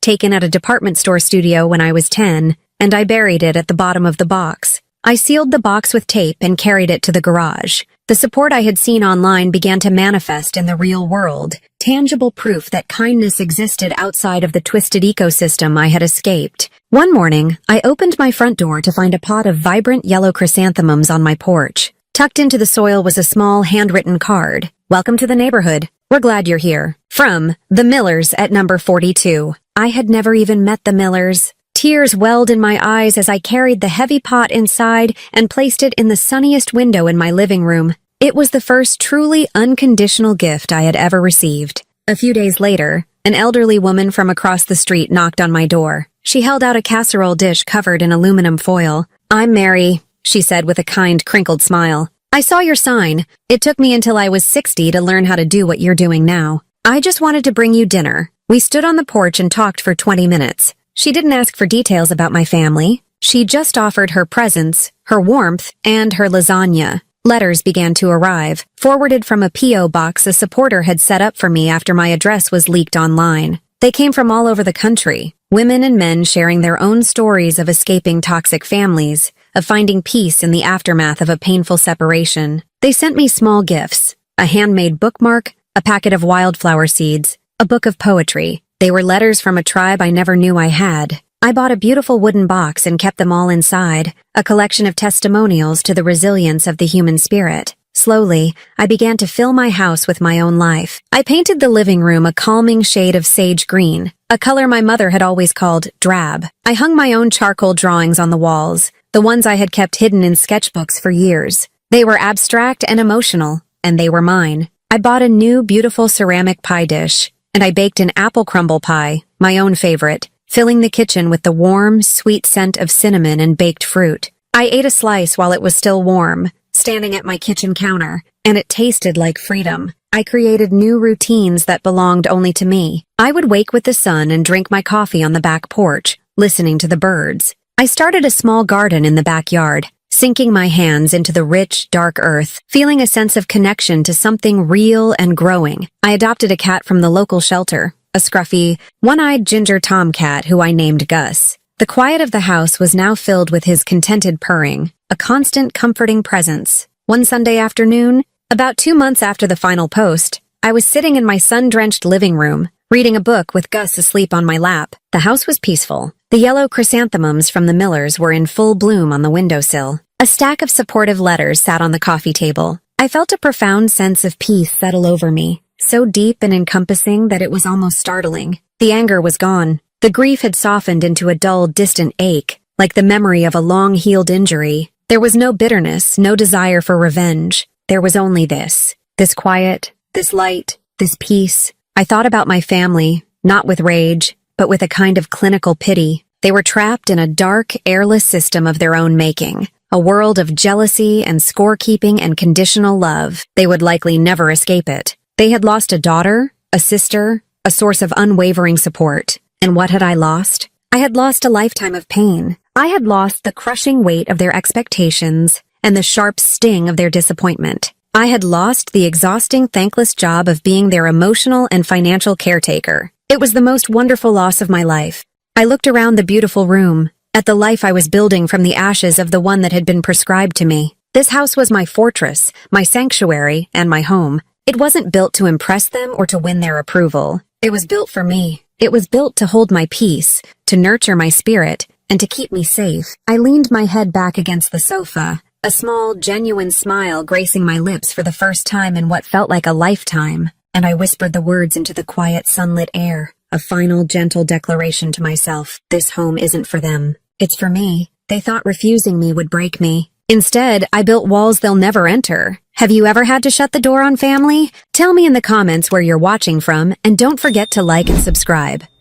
taken at a department store studio when I was 10, and I buried it at the bottom of the box. I sealed the box with tape and carried it to the garage. The support I had seen online began to manifest in the real world, tangible proof that kindness existed outside of the twisted ecosystem I had escaped. One morning, I opened my front door to find a pot of vibrant yellow chrysanthemums on my porch. Tucked into the soil was a small handwritten card. "Welcome to the neighborhood. We're glad you're here. From the Millers at number 42. I had never even met the Millers. Tears welled in my eyes as I carried the heavy pot inside and placed it in the sunniest window in my living room. It was the first truly unconditional gift I had ever received. A few days later, an elderly woman from across the street knocked on my door. She held out a casserole dish covered in aluminum foil. "I'm Mary," she said with a kind, crinkled smile. "I saw your sign. It took me until I was 60 to learn how to do what you're doing now. I just wanted to bring you dinner." We stood on the porch and talked for 20 minutes. She didn't ask for details about my family. She just offered her presence, her warmth, and her lasagna. Letters began to arrive, forwarded from a P.O. box a supporter had set up for me after my address was leaked online. They came from all over the country, women and men sharing their own stories of escaping toxic families, of finding peace in the aftermath of a painful separation. They sent me small gifts, a handmade bookmark, a packet of wildflower seeds, a book of poetry. They were letters from a tribe I never knew I had. I bought a beautiful wooden box and kept them all inside, a collection of testimonials to the resilience of the human spirit. Slowly, I began to fill my house with my own life. I painted the living room a calming shade of sage green, a color my mother had always called drab. I hung my own charcoal drawings on the walls, the ones I had kept hidden in sketchbooks for years. They were abstract and emotional, and they were mine. I bought a new, beautiful ceramic pie dish, and I baked an apple crumble pie, my own favorite, filling the kitchen with the warm, sweet scent of cinnamon and baked fruit. I ate a slice while it was still warm, standing at my kitchen counter, and it tasted like freedom. I created new routines that belonged only to me. I would wake with the sun and drink my coffee on the back porch, listening to the birds. I started a small garden in the backyard, sinking my hands into the rich, dark earth, feeling a sense of connection to something real and growing. I adopted a cat from the local shelter, a scruffy, one-eyed ginger tomcat who I named Gus. The quiet of the house was now filled with his contented purring, a constant comforting presence. One Sunday afternoon, about 2 months after the final post, I was sitting in my sun-drenched living room, reading a book with Gus asleep on my lap. The house was peaceful. The yellow chrysanthemums from the Millers were in full bloom on the windowsill. A stack of supportive letters sat on the coffee table. I felt a profound sense of peace settle over me, so deep and encompassing that it was almost startling. The anger was gone. The grief had softened into a dull, distant ache, like the memory of a long-healed injury. There was no bitterness, no desire for revenge. There was only this quiet, this light, this peace. I thought about my family, not with rage, but with a kind of clinical pity. They were trapped in a dark, airless system of their own making, a world of jealousy and scorekeeping and conditional love. They would likely never escape it. They had lost a daughter, a sister, a source of unwavering support. And what had I lost? I had lost a lifetime of pain. I had lost the crushing weight of their expectations and the sharp sting of their disappointment. I had lost the exhausting, thankless job of being their emotional and financial caretaker. It was the most wonderful loss of my life. I looked around the beautiful room, at the life I was building from the ashes of the one that had been prescribed to me. This house was my fortress, my sanctuary, and my home. It wasn't built to impress them or to win their approval. It was built for me. It was built to hold my peace, to nurture my spirit, and to keep me safe. I leaned my head back against the sofa, a small, genuine smile gracing my lips for the first time in what felt like a lifetime, and I whispered the words into the quiet, sunlit air, a final, gentle declaration to myself. This home isn't for them. It's for me. They thought refusing me would break me. Instead, I built walls they'll never enter. Have you ever had to shut the door on family? Tell me in the comments where you're watching from, and don't forget to like and subscribe.